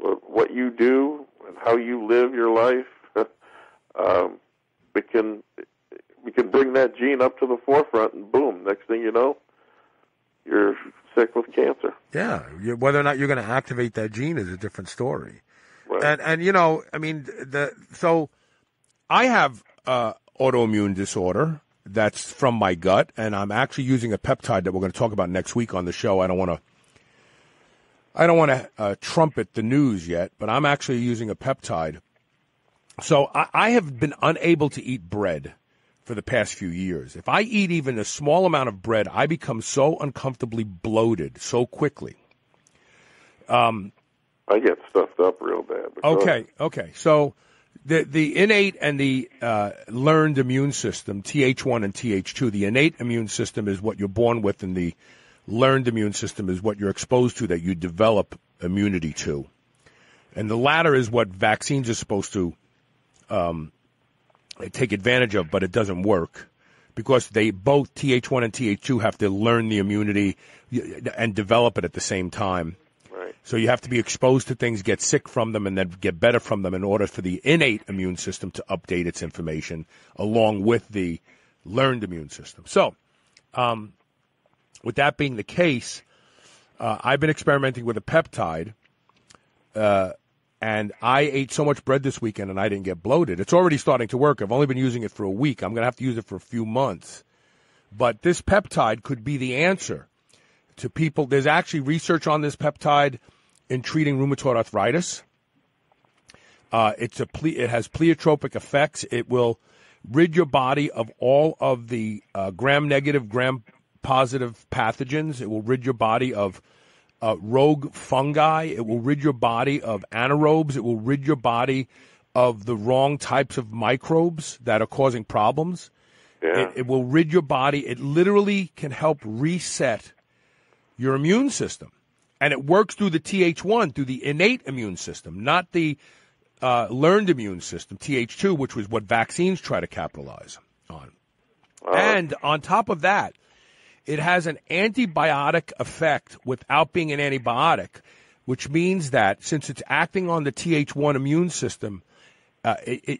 but what you do and how you live your life, we can bring that gene up to the forefront, and boom, next thing you know, you're sick with cancer. Yeah, whether or not you're going to activate that gene is a different story. Right. And so I have autoimmune disorder that's from my gut, and I'm actually using a peptide that we're going to talk about next week on the show. I don't want to trumpet the news yet, but I'm actually using a peptide. So I have been unable to eat bread for the past few years. If I eat even a small amount of bread, I become so uncomfortably bloated so quickly. I get stuffed up real bad. Okay. So the innate and the learned immune system, Th1 and Th2, the innate immune system is what you're born with, and the learned immune system is what you're exposed to, that you develop immunity to. And the latter is what vaccines are supposed to take advantage of, but it doesn't work because they both, Th1 and Th2, have to learn the immunity and develop it at the same time. Right. So you have to be exposed to things, get sick from them, and then get better from them in order for the innate immune system to update its information along with the learned immune system. So with that being the case, I've been experimenting with a peptide, and I ate so much bread this weekend and I didn't get bloated. It's already starting to work. I've only been using it for a week. I'm going to have to use it for a few months. But this peptide could be the answer to people. There's actually research on this peptide in treating rheumatoid arthritis. It has pleiotropic effects. It will rid your body of all of the gram-negative, gram-positive pathogens. It will rid your body of rogue fungi. It will rid your body of anaerobes. It will rid your body of the wrong types of microbes that are causing problems. Yeah. It will rid your body. It literally can help reset your immune system. And it works through the Th1, through the innate immune system, not the learned immune system, Th2, which was what vaccines try to capitalize on. And on top of that, it has an antibiotic effect without being an antibiotic, which means that since it's acting on the Th1 immune system,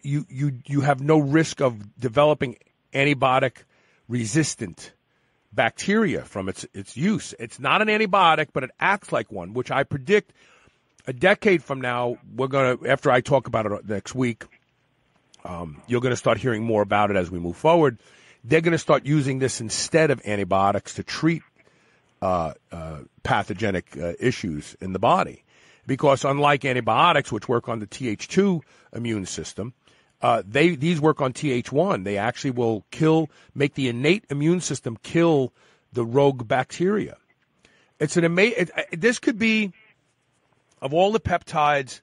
you have no risk of developing antibiotic-resistant bacteria from its use. It's not an antibiotic, but it acts like one, which I predict a decade from now, after I talk about it next week, you're going to start hearing more about it as we move forward. They're going to start using this instead of antibiotics to treat pathogenic issues in the body. Because unlike antibiotics, which work on the Th2 immune system, these work on Th1. They actually will make the innate immune system kill the rogue bacteria. It's an this could be, of all the peptides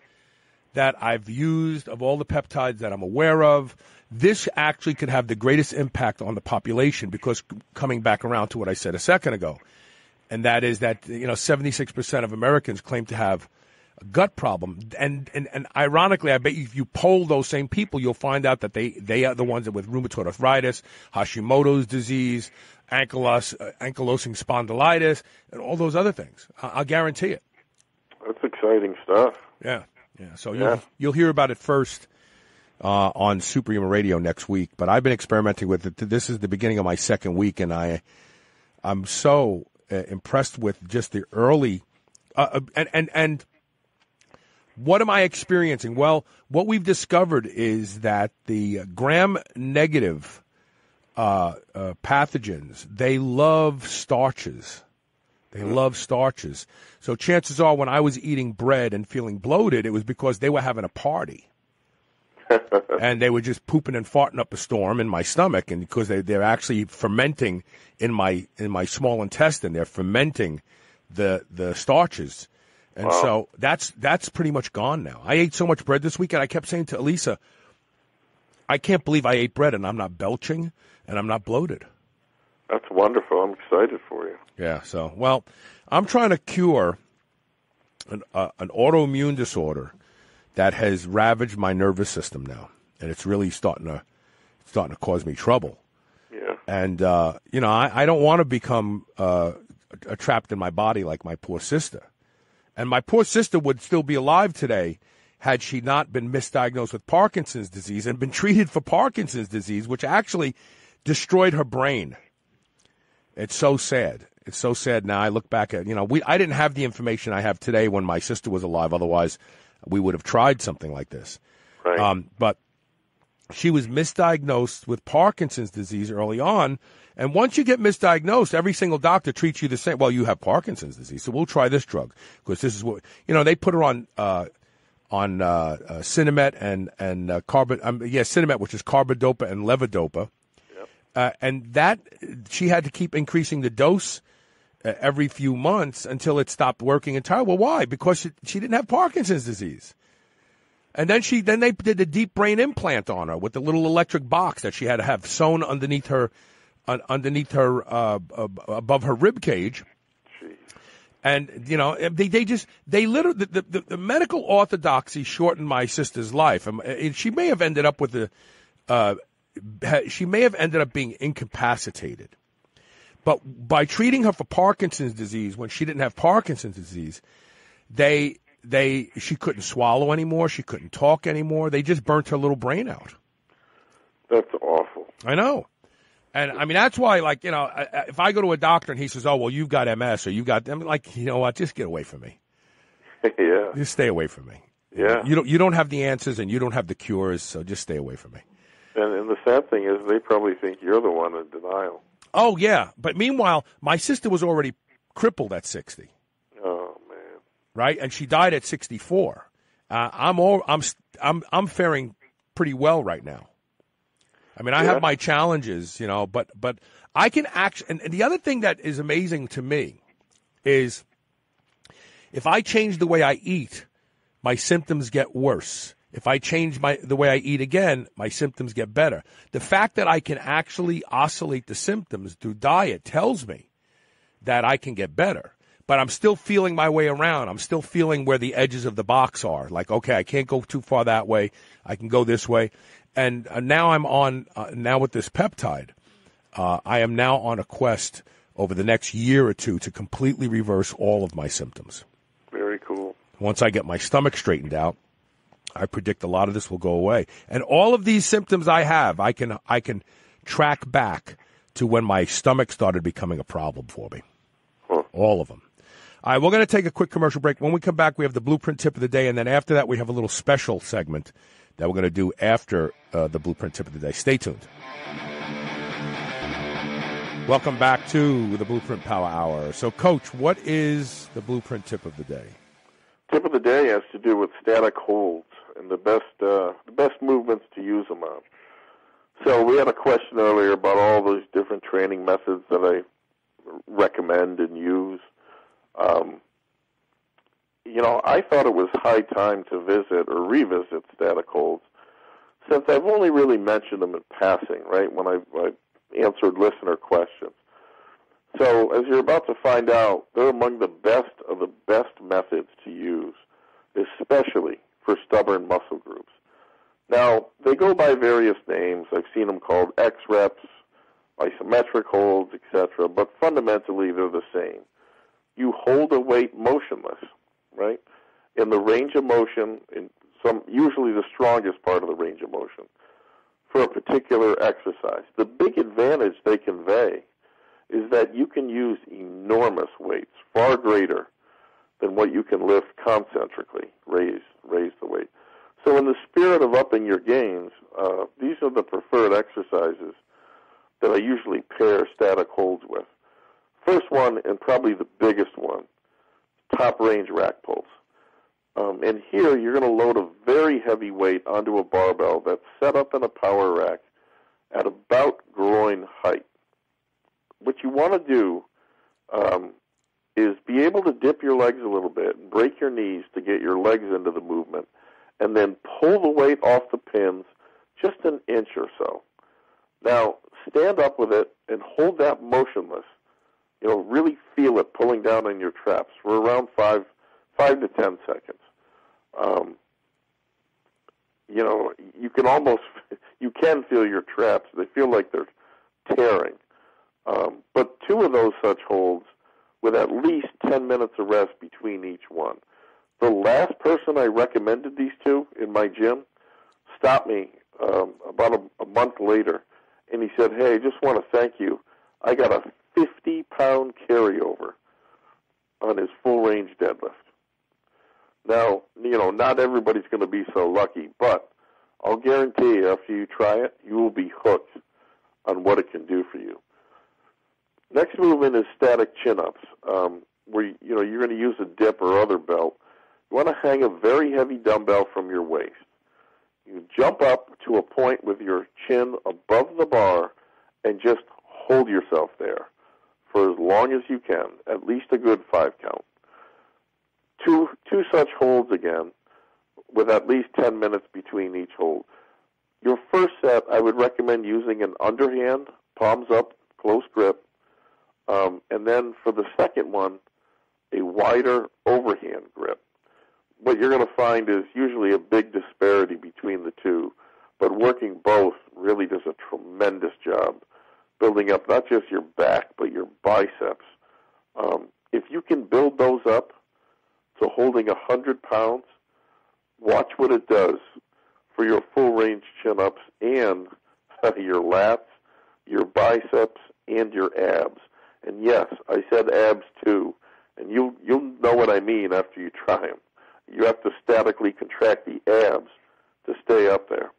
that I've used, of all the peptides that I'm aware of, this actually could have the greatest impact on the population because, coming back around to what I said a second ago, and that is that 76% of Americans claim to have a gut problem. And ironically, I bet you if you poll those same people, you'll find out that they are the ones that with rheumatoid arthritis, Hashimoto's disease, ankylosing spondylitis, and all those other things. I'll guarantee it. That's exciting stuff. Yeah. So you'll hear about it first on Superhuman Radio next week. But I've been experimenting with it. This is the beginning of my second week, and I'm so impressed with just the early and what am I experiencing? Well, what we've discovered is that the gram-negative pathogens, they love starches. So chances are when I was eating bread and feeling bloated, it was because they were having a party. And they were just pooping and farting up a storm in my stomach, and because they're actually fermenting in my small intestine, they're fermenting the starches. And so that's pretty much gone now. I ate so much bread this weekend, I kept saying to Elisa, I can't believe I ate bread and I'm not belching and I'm not bloated. That's wonderful. I'm excited for you. Yeah, so, well, I'm trying to cure an autoimmune disorder that has ravaged my nervous system now, and it's really starting to cause me trouble. Yeah. And, I don't want to become trapped in my body like my poor sister. And my poor sister would still be alive today had she not been misdiagnosed with Parkinson's disease and been treated for Parkinson's disease, which actually destroyed her brain. It's so sad. It's so sad now. I look back at, I didn't have the information I have today when my sister was alive. Otherwise, we would have tried something like this. Right. But she was misdiagnosed with Parkinson's disease early on. And once you get misdiagnosed, every single doctor treats you the same. Well, you have Parkinson's disease, so we'll try this drug because this is what they put her on Cinemet and Cinemet, which is carbidopa and levodopa, and that she had to keep increasing the dose every few months until it stopped working entirely. Well, why? Because she didn't have Parkinson's disease. And then they did a deep brain implant on her with the little electric box that she had to have sewn underneath her above her rib cage. Jeez. And they literally the medical orthodoxy shortened my sister's life. And she may have ended up being incapacitated. But by treating her for Parkinson's disease when she didn't have Parkinson's disease, she couldn't swallow anymore. She couldn't talk anymore. They just burnt her little brain out. That's awful. I know. And, that's why, if I go to a doctor and he says, oh, well, you've got MS or you got, I'm like, you know what, just get away from me. Yeah. Just stay away from me. Yeah. You don't have the answers and you don't have the cures, so just stay away from me. And the sad thing is they probably think you're the one in denial. Oh, yeah. But meanwhile, my sister was already crippled at 60. Oh, man. Right? And she died at 64. I'm faring pretty well right now. I have my challenges, but I can and the other thing that is amazing to me is if I change the way I eat, my symptoms get worse. If I change the way I eat again, my symptoms get better. The fact that I can actually oscillate the symptoms through diet tells me that I can get better. But I'm still feeling my way around. I'm still feeling where the edges of the box are. Like, okay, I can't go too far that way. I can go this way. And now I'm on, now with this peptide, I am now on a quest over the next year or two to completely reverse all of my symptoms. Very cool. Once I get my stomach straightened out, I predict a lot of this will go away. And all of these symptoms I have, I can track back to when my stomach started becoming a problem for me. Huh. All of them. All right, we're going to take a quick commercial break. When we come back, we have the BluePrint tip of the day, and then after that, we have a little special segment that we're going to do after the BluePrint tip of the day. Stay tuned. Welcome back to the BluePrint Power Hour. So, Coach, what is the BluePrint tip of the day? Tip of the day has to do with static holds and the best movements to use them on. So we had a question earlier about all those different training methods that I recommend and use. I thought it was high time to visit or revisit static holds, since I've only really mentioned them in passing, right, when I answered listener questions. So as you're about to find out, they're among the best of the best methods to use especially for stubborn muscle groups. Now, they go by various names. I've seen them called X-reps, isometric holds, etc., but fundamentally they're the same. You hold a weight motionless, right, in the range of motion, usually the strongest part of the range of motion, for a particular exercise. The big advantage they convey is that you can use enormous weights, far greater than what you can lift concentrically, raise the weight. So in the spirit of upping your gains, these are the preferred exercises that I usually pair static holds with. First one, and probably the biggest one, top range rack pulls. And here you're going to load a very heavy weight onto a barbell that's set up in a power rack at about groin height. What you want to do is be able to dip your legs a little bit and break your knees to get your legs into the movement, and then pull the weight off the pins just an inch or so. Now, stand up with it and hold that motionless. Really feel it pulling down on your traps for around 5 to 10 seconds. You can feel your traps. They feel like they're tearing. But 2 of those such holds with at least 10 minutes of rest between each one. The last person I recommended these to in my gym stopped me about a month later, and he said, "Hey, I just want to thank you. I got a 50-pound carryover on his full-range deadlift." Now, not everybody's going to be so lucky, but I'll guarantee you after you try it, you will be hooked on what it can do for you. Next movement is static chin-ups, where you're going to use a dip or other belt. You want to hang a very heavy dumbbell from your waist. You jump up to a point with your chin above the bar and just hold yourself there for as long as you can, at least a good 5 count. Two such holds again, with at least 10 minutes between each hold. Your first set, I would recommend using an underhand, palms up, close grip, and then for the second one, a wider overhand grip. What you're going to find is usually a big disparity between the two, but working both really does a tremendous job building up not just your back, but your biceps. If you can build those up to holding 100 pounds, watch what it does for your full-range chin-ups and your lats, your biceps, and your abs. And yes, I said abs too, and you'll know what I mean after you try them. You have to statically contract the abs to stay up there.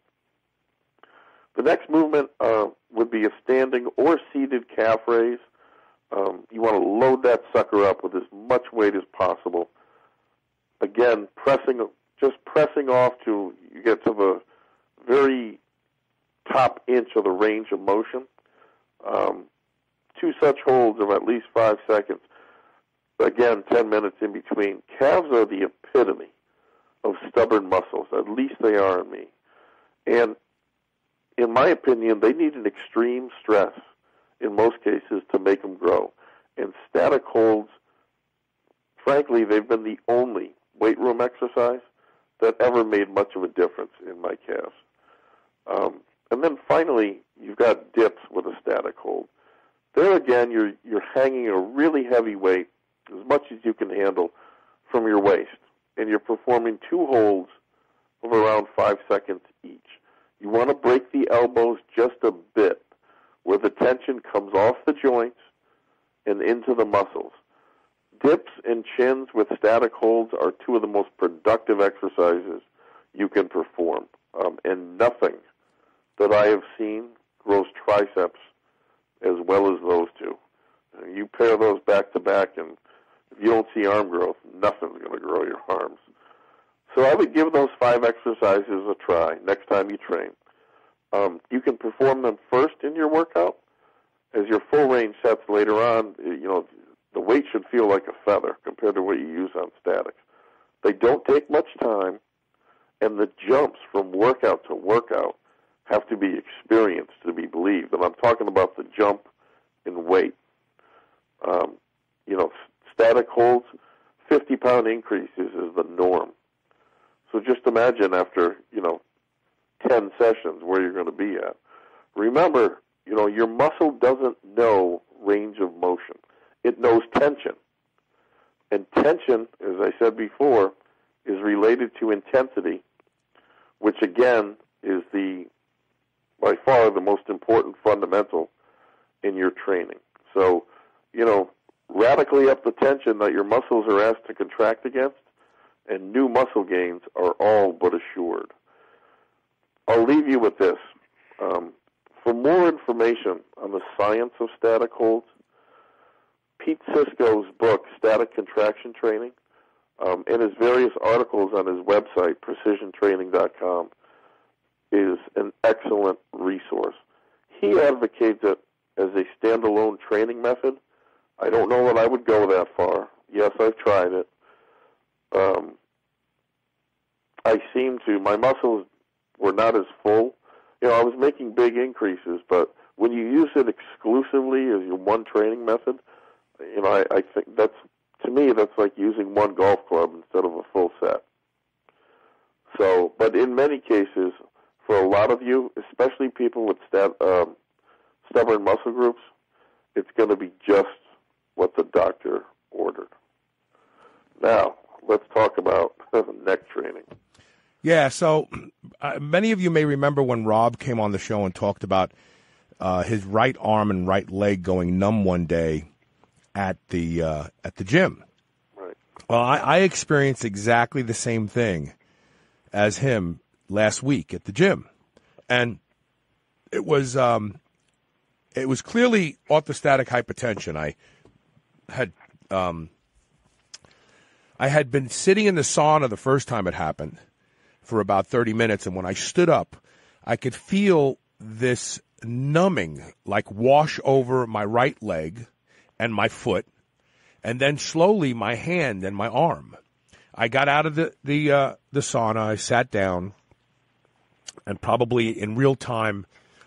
The next movement would be a standing or seated calf raise. You want to load that sucker up with as much weight as possible. Again, pressing off till you get to the very top inch of the range of motion. 2 such holds of at least 5 seconds. Again, 10 minutes in between. Calves are the epitome of stubborn muscles. At least they are in me. And in my opinion, they need an extreme stress in most cases to make them grow. And static holds, frankly, they've been the only weight room exercise that ever made much of a difference in my calves. And then finally, you've got dips with a static hold. There again, you're hanging a really heavy weight, as much as you can handle, from your waist, and you're performing 2 holds of around 5 seconds each. You want to break the elbows just a bit, where the tension comes off the joints and into the muscles. Dips and chins with static holds are 2 of the most productive exercises you can perform, and nothing that I have seen grows triceps as well as those 2. You pair those back to back, and if you don't see arm growth, nothing's going to grow your arms. So I would give those 5 exercises a try next time you train. You can perform them first in your workout. As your full range sets later on, the weight should feel like a feather compared to what you use on statics. They don't take much time, and the jumps from workout to workout have to be experienced to be believed. And I'm talking about the jump in weight. Static holds, 50-pound increases is the norm. So just imagine after, 10 sessions where you're going to be at. Remember, your muscle doesn't know range of motion. It knows tension. And tension, as I said before, is related to intensity, which again is by far the most important fundamental in your training. So, radically up the tension that your muscles are asked to contract against, and new muscle gains are all but assured. I'll leave you with this. For more information on the science of static holds, Pete Sisko's book, Static Contraction Training, and his various articles on his website, precisiontraining.com, is an excellent resource. He advocates it as a standalone training method. I don't know that I would go that far. Yes, I've tried it. My muscles were not as full. I was making big increases, but when you use it exclusively as your one training method, I think that's like using one golf club instead of a full set. So, but in many cases, for a lot of you, especially people with stubborn muscle groups, it's going to be just what the doctor ordered. Now, let's talk about neck training. Yeah, so many of you may remember when Rob came on the show and talked about his right arm and right leg going numb one day at the gym. Right. Well, I experienced exactly the same thing as him last week at the gym, and it was clearly orthostatic hypotension. I had been sitting in the sauna the first time it happened for about 30 minutes, and when I stood up, I could feel this numbing like wash over my right leg and my foot, and then slowly my hand and my arm. I got out of the sauna, I sat down, and probably in real time,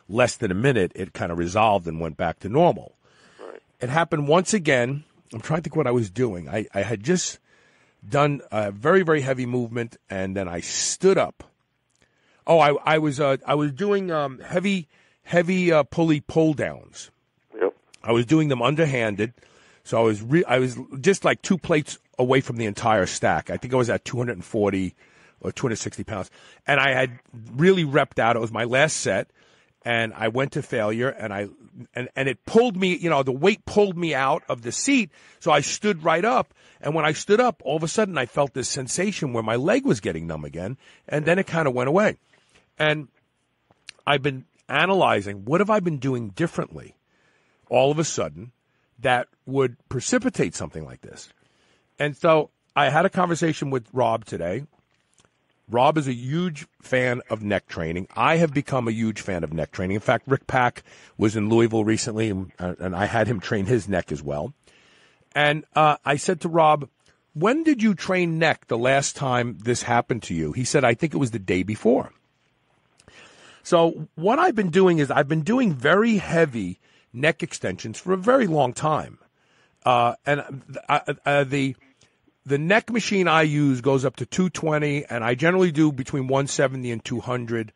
less than a minute, it kind of resolved and went back to normal. Right. It happened once again. I'm trying to think what I was doing. I had just done a very, very heavy movement, and then I stood up. Oh, I was doing heavy pulley pull downs. Yep. I was doing them underhanded, so I was just like 2 plates away from the entire stack. I think I was at 240 or 260 pounds, and I had really repped out. It was my last set, and I went to failure, and it pulled me. The weight pulled me out of the seat, so I stood right up. And when I stood up, all of a sudden I felt this sensation where my leg was getting numb again, and then it kind of went away. And I've been analyzing, what have I been doing differently all of a sudden that would precipitate something like this? And so I had a conversation with Rob today. Rob is a huge fan of neck training. I have become a huge fan of neck training. In fact, Rick Pack was in Louisville recently, and I had him train his neck as well. And I said to Rob, when did you train neck the last time this happened to you? He said, I think it was the day before. So what I've been doing is I've been doing very heavy neck extensions for a very long time. And the neck machine I use goes up to 220, and I generally do between 170 and 200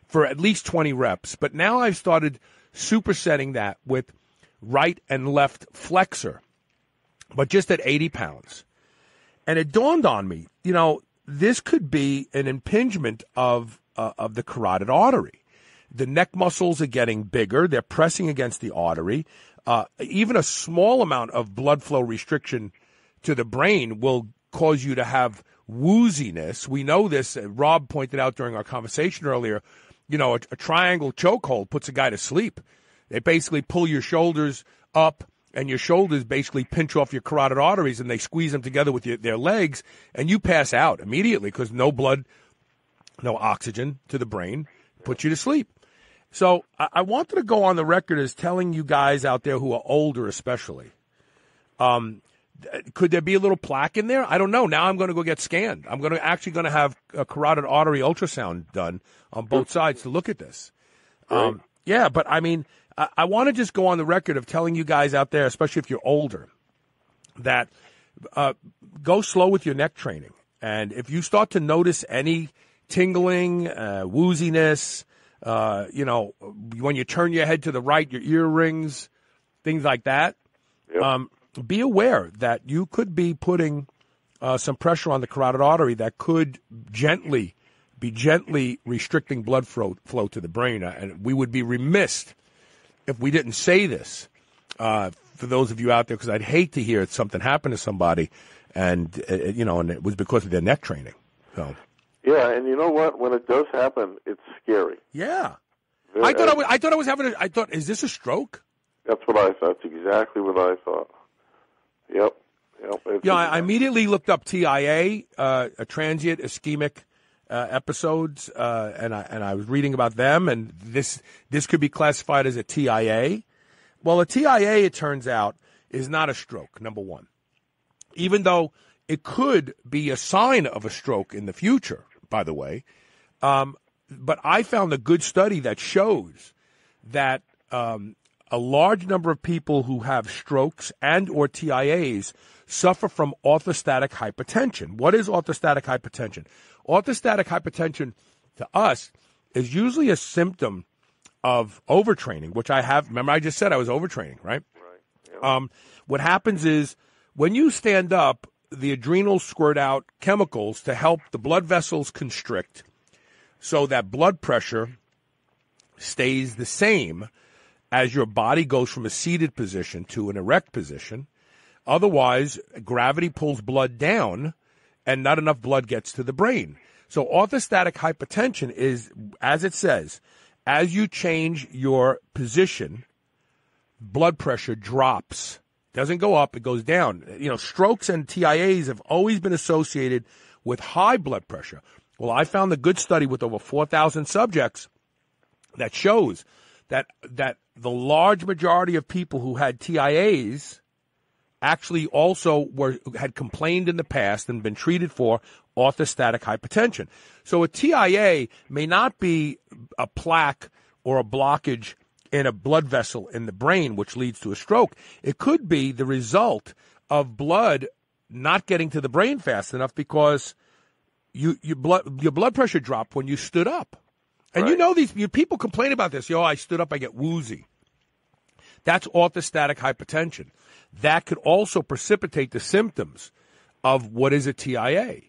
for at least 20 reps. But now I've started supersetting that with right and left flexor, but just at 80 pounds. And it dawned on me, this could be an impingement of the carotid artery. The neck muscles are getting bigger. They're pressing against the artery. Even a small amount of blood flow restriction to the brain will cause you to have wooziness. We know this. Rob pointed out during our conversation earlier, a triangle chokehold puts a guy to sleep. They basically pull your shoulders up, and your shoulders basically pinch off your carotid arteries, and they squeeze them together with their legs, and you pass out immediately because no blood, no oxygen to the brain, puts you to sleep. So I wanted to go on the record as telling you guys out there who are older especially, could there be a little plaque in there? I don't know. Now I'm going to go get scanned. I'm going to have a carotid artery ultrasound done on both sides to look at this. Yeah, but I mean, I want to just go on the record of telling you guys out there, especially if you're older, that go slow with your neck training. And if you start to notice any tingling, wooziness, when you turn your head to the right, your ear rings, things like that, be aware that you could be putting some pressure on the carotid artery that could be gently restricting blood flow to the brain. And we would be remiss if we didn't say this for those of you out there, because I'd hate to hear something happen to somebody and it was because of their neck training. So. Yeah, and you know what? When it does happen, it's scary. Yeah. I thought, is this a stroke? That's what I thought. That's exactly what I thought. Yep. I immediately looked up TIA, a transient ischemic episodes, and I was reading about them, and this could be classified as a TIA. Well, a TIA, it turns out, is not a stroke, number one. Even though it could be a sign of a stroke in the future, by the way. But I found a good study that shows that a large number of people who have strokes and or TIAs suffer from orthostatic hypotension. What is orthostatic hypotension? Orthostatic hypotension to us is usually a symptom of overtraining, which I have. Remember, I just said I was overtraining, right? Right. Yeah. What happens is when you stand up, the adrenals squirt out chemicals to help the blood vessels constrict so that blood pressure stays the same as your body goes from a seated position to an erect position. Otherwise, gravity pulls blood down and not enough blood gets to the brain. So orthostatic hypotension is, as it says, as you change your position, blood pressure drops. Doesn't go up, it goes down. Strokes and TIAs have always been associated with high blood pressure. Well, I found a good study with over 4,000 subjects that shows that the large majority of people who had TIAs actually also had complained in the past and been treated for orthostatic hypertension. So a TIA may not be a plaque or a blockage in a blood vessel in the brain, which leads to a stroke. It could be the result of blood not getting to the brain fast enough because your blood pressure dropped when you stood up. And right. these people complain about this. I stood up, I get woozy. That's orthostatic hypotension. That could also precipitate the symptoms of what is a TIA.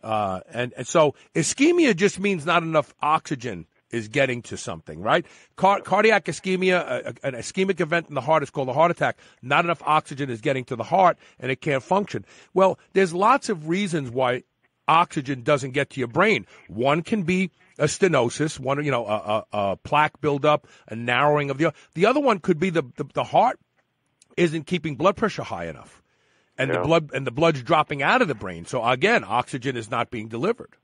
And so ischemia just means not enough oxygen is getting to something, right? Cardiac ischemia, an ischemic event in the heart is called a heart attack. Not enough oxygen is getting to the heart, and it can't function. Well, there's lots of reasons why oxygen doesn't get to your brain. One can be a stenosis, a plaque buildup, a narrowing of the other one could be the heart isn't keeping blood pressure high enough, and the blood's dropping out of the brain. So again, oxygen is not being delivered.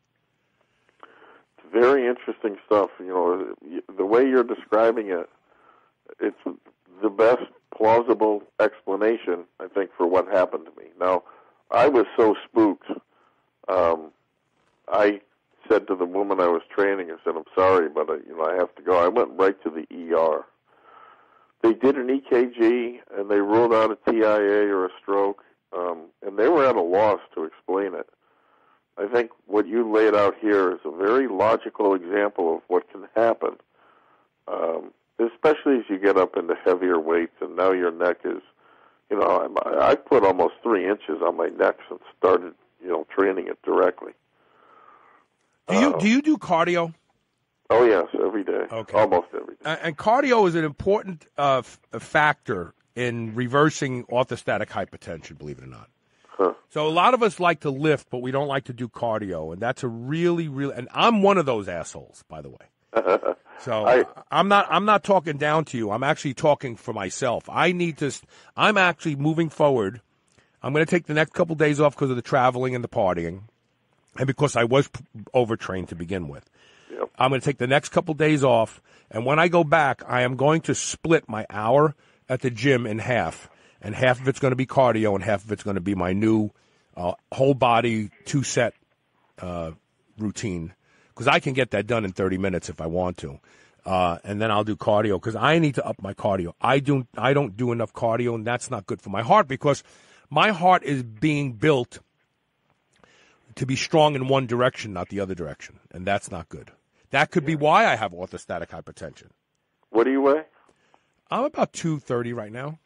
Very interesting stuff. The way you're describing it, it's the best plausible explanation, I think, for what happened to me. Now, I was so spooked. I said to the woman I was training, I said, "I'm sorry, but I have to go." I went right to the ER. They did an EKG, and they ruled out a TIA or a stroke, and they were at a loss to explain it. I think what you laid out here is a very logical example of what can happen, especially as you get up into heavier weights, and now your neck is, I put almost 3 inches on my neck since started, training it directly. Do you do cardio? Oh, yes, every day. Okay. Almost every day. And cardio is an important factor in reversing orthostatic hypotension, believe it or not. Huh. So a lot of us like to lift, but we don't like to do cardio, and that's a really, and I'm one of those assholes, by the way. So I'm not talking down to you. I'm actually talking for myself. I'm actually moving forward. I'm going to take the next couple days off because of the traveling and the partying, and because I was overtrained to begin with. Yep. I'm going to take the next couple days off, and when I go back, I am going to split my hour at the gym in half. And half of it's going to be cardio, and half of it's going to be my new whole body 2-set routine, because I can get that done in 30 minutes if I want to, and then I'll do cardio because I need to up my cardio. I don't do enough cardio, and that's not good for my heart because my heart is being built to be strong in one direction, not the other direction, and that's not good. That could be why I have orthostatic hypertension. What do you weigh? I'm about 230 right now.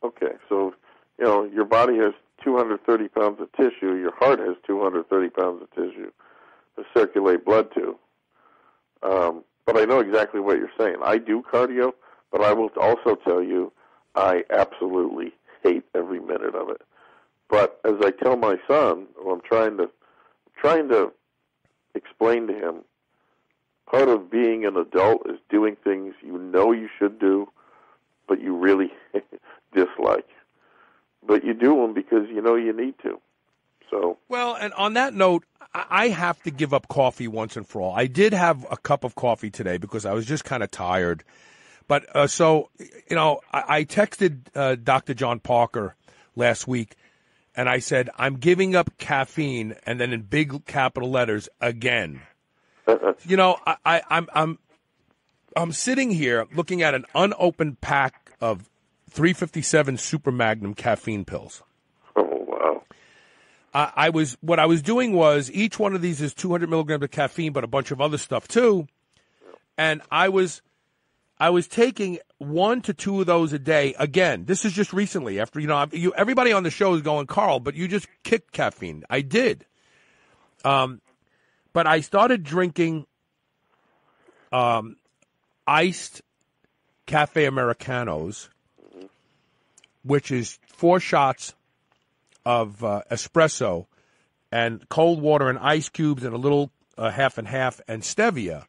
Okay, so, your body has 230 pounds of tissue. Your heart has 230 pounds of tissue to circulate blood to. But I know exactly what you're saying. I do cardio, but I will also tell you I absolutely hate every minute of it. But as I tell my son, who I'm trying to explain to him, part of being an adult is doing things you know you should do, but you really dislike. But you do them because you know you need to. So. Well, and on that note, I have to give up coffee once and for all. I did have a cup of coffee today because I was just kind of tired. But I texted Dr. John Parker last week, and I said, I'm giving up caffeine, and then in big capital letters, again. I'm sitting here looking at an unopened pack of 357 Super Magnum caffeine pills. Oh, wow. What I was doing was each one of these is 200 milligrams of caffeine, but a bunch of other stuff too. And I was taking 1 to 2 of those a day. Again, this is just recently after, everybody on the show is going, Carl, but you just kicked caffeine. I did. But I started drinking, iced Cafe Americanos, which is 4 shots of espresso and cold water and ice cubes and a little half and half and stevia.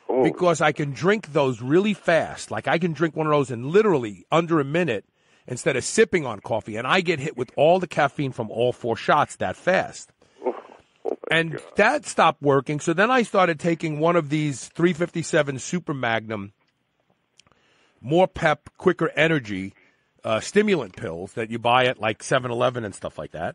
Oh. Because I can drink those really fast. Like I can drink one of those in literally under a minute instead of sipping on coffee. And I get hit with all the caffeine from all 4 shots that fast. And God. That stopped working. So then I started taking one of these 357 Super Magnum, more pep, quicker energy stimulant pills that you buy at like 7-Eleven and stuff like that.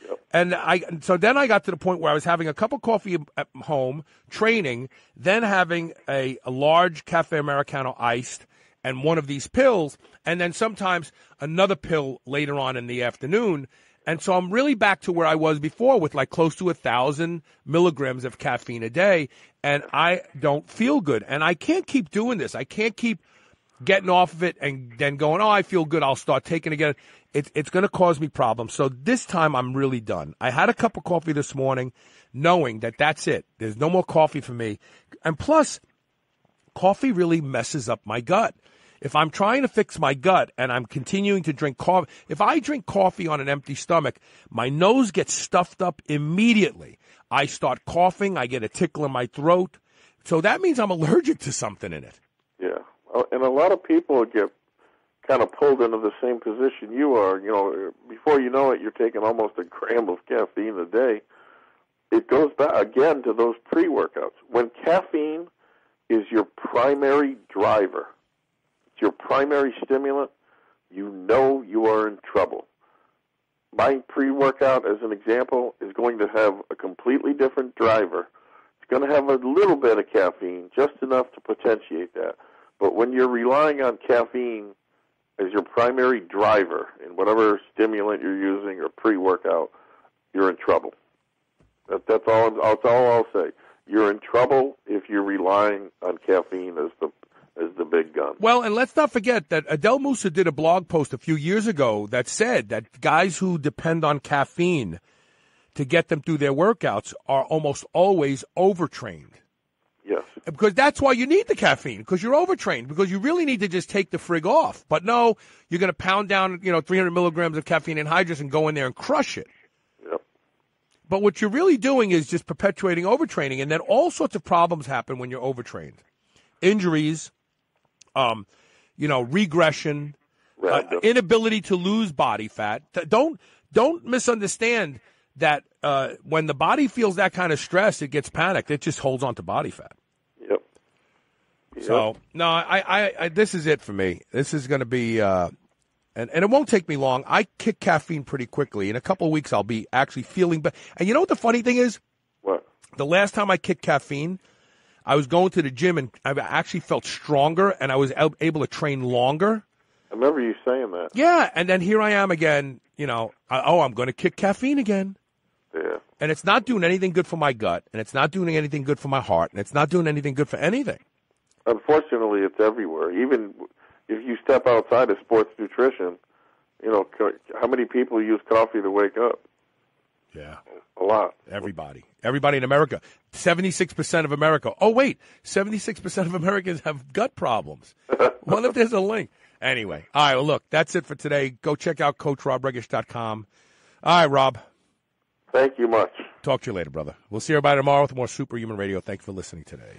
Yep. And so then I got to the point where I was having a cup of coffee at home, training, then having a large Cafe Americano iced and one of these pills, and then sometimes another pill later on in the afternoon. And so I'm really back to where I was before with like close to 1,000 milligrams of caffeine a day, and I don't feel good. And I can't keep doing this. I can't keep getting off of it and then going, I feel good, I'll start taking it again. It's going to cause me problems. So this time I'm really done. I had a cup of coffee this morning knowing that that's it. There's no more coffee for me. And plus, coffee really messes up my gut. If I'm trying to fix my gut and I'm continuing to drink coffee, if I drink coffee on an empty stomach, my nose gets stuffed up immediately. I start coughing. I get a tickle in my throat. So that means I'm allergic to something in it. Yeah. And a lot of people get kind of pulled into the same position you are. Before you know it, you're taking almost a gram of caffeine a day. It goes back, again, to those pre-workouts. When caffeine is your primary driver, it's your primary stimulant, you know you are in trouble. My pre-workout, as an example, is going to have a completely different driver. It's going to have a little bit of caffeine, just enough to potentiate that. But when you're relying on caffeine as your primary driver in whatever stimulant you're using or pre-workout, you're in trouble. That's all I'll say. You're in trouble if you're relying on caffeine as the big gun. Well, and let's not forget that Adele Musa did a blog post a few years ago that said that guys who depend on caffeine to get them through their workouts are almost always overtrained. Yes. Because that's why you need the caffeine, because you're overtrained, because you really need to just take the frig off. But no, you're going to pound down, 300 milligrams of caffeine anhydrous and go in there and crush it. Yep. But what you're really doing is just perpetuating overtraining, and then all sorts of problems happen when you're overtrained. Injuries, regression, inability to lose body fat. Don't misunderstand that when the body feels that kind of stress, it gets panicked. It just holds on to body fat. Yep. So, no, I this is it for me. This is going to be, and it won't take me long. I kick caffeine pretty quickly. In a couple of weeks, I'll be actually feeling better. And you know what the funny thing is? What? The last time I kicked caffeine, I was going to the gym, and I actually felt stronger, and I was able to train longer. I remember you saying that. Yeah, and then here I am again, I'm going to kick caffeine again. Yeah. And it's not doing anything good for my gut, and it's not doing anything good for my heart, and it's not doing anything good for anything. Unfortunately, it's everywhere. Even if you step outside of sports nutrition, how many people use coffee to wake up? Yeah. A lot. Everybody in America. 76% of America. Oh, wait. 76% of Americans have gut problems. What if there's a link? Anyway. All right, well, look, that's it for today. Go check out CoachRobRegish.com. All right, Rob. Thank you much. Talk to you later, brother. We'll see everybody tomorrow with more Superhuman Radio. Thanks for listening today.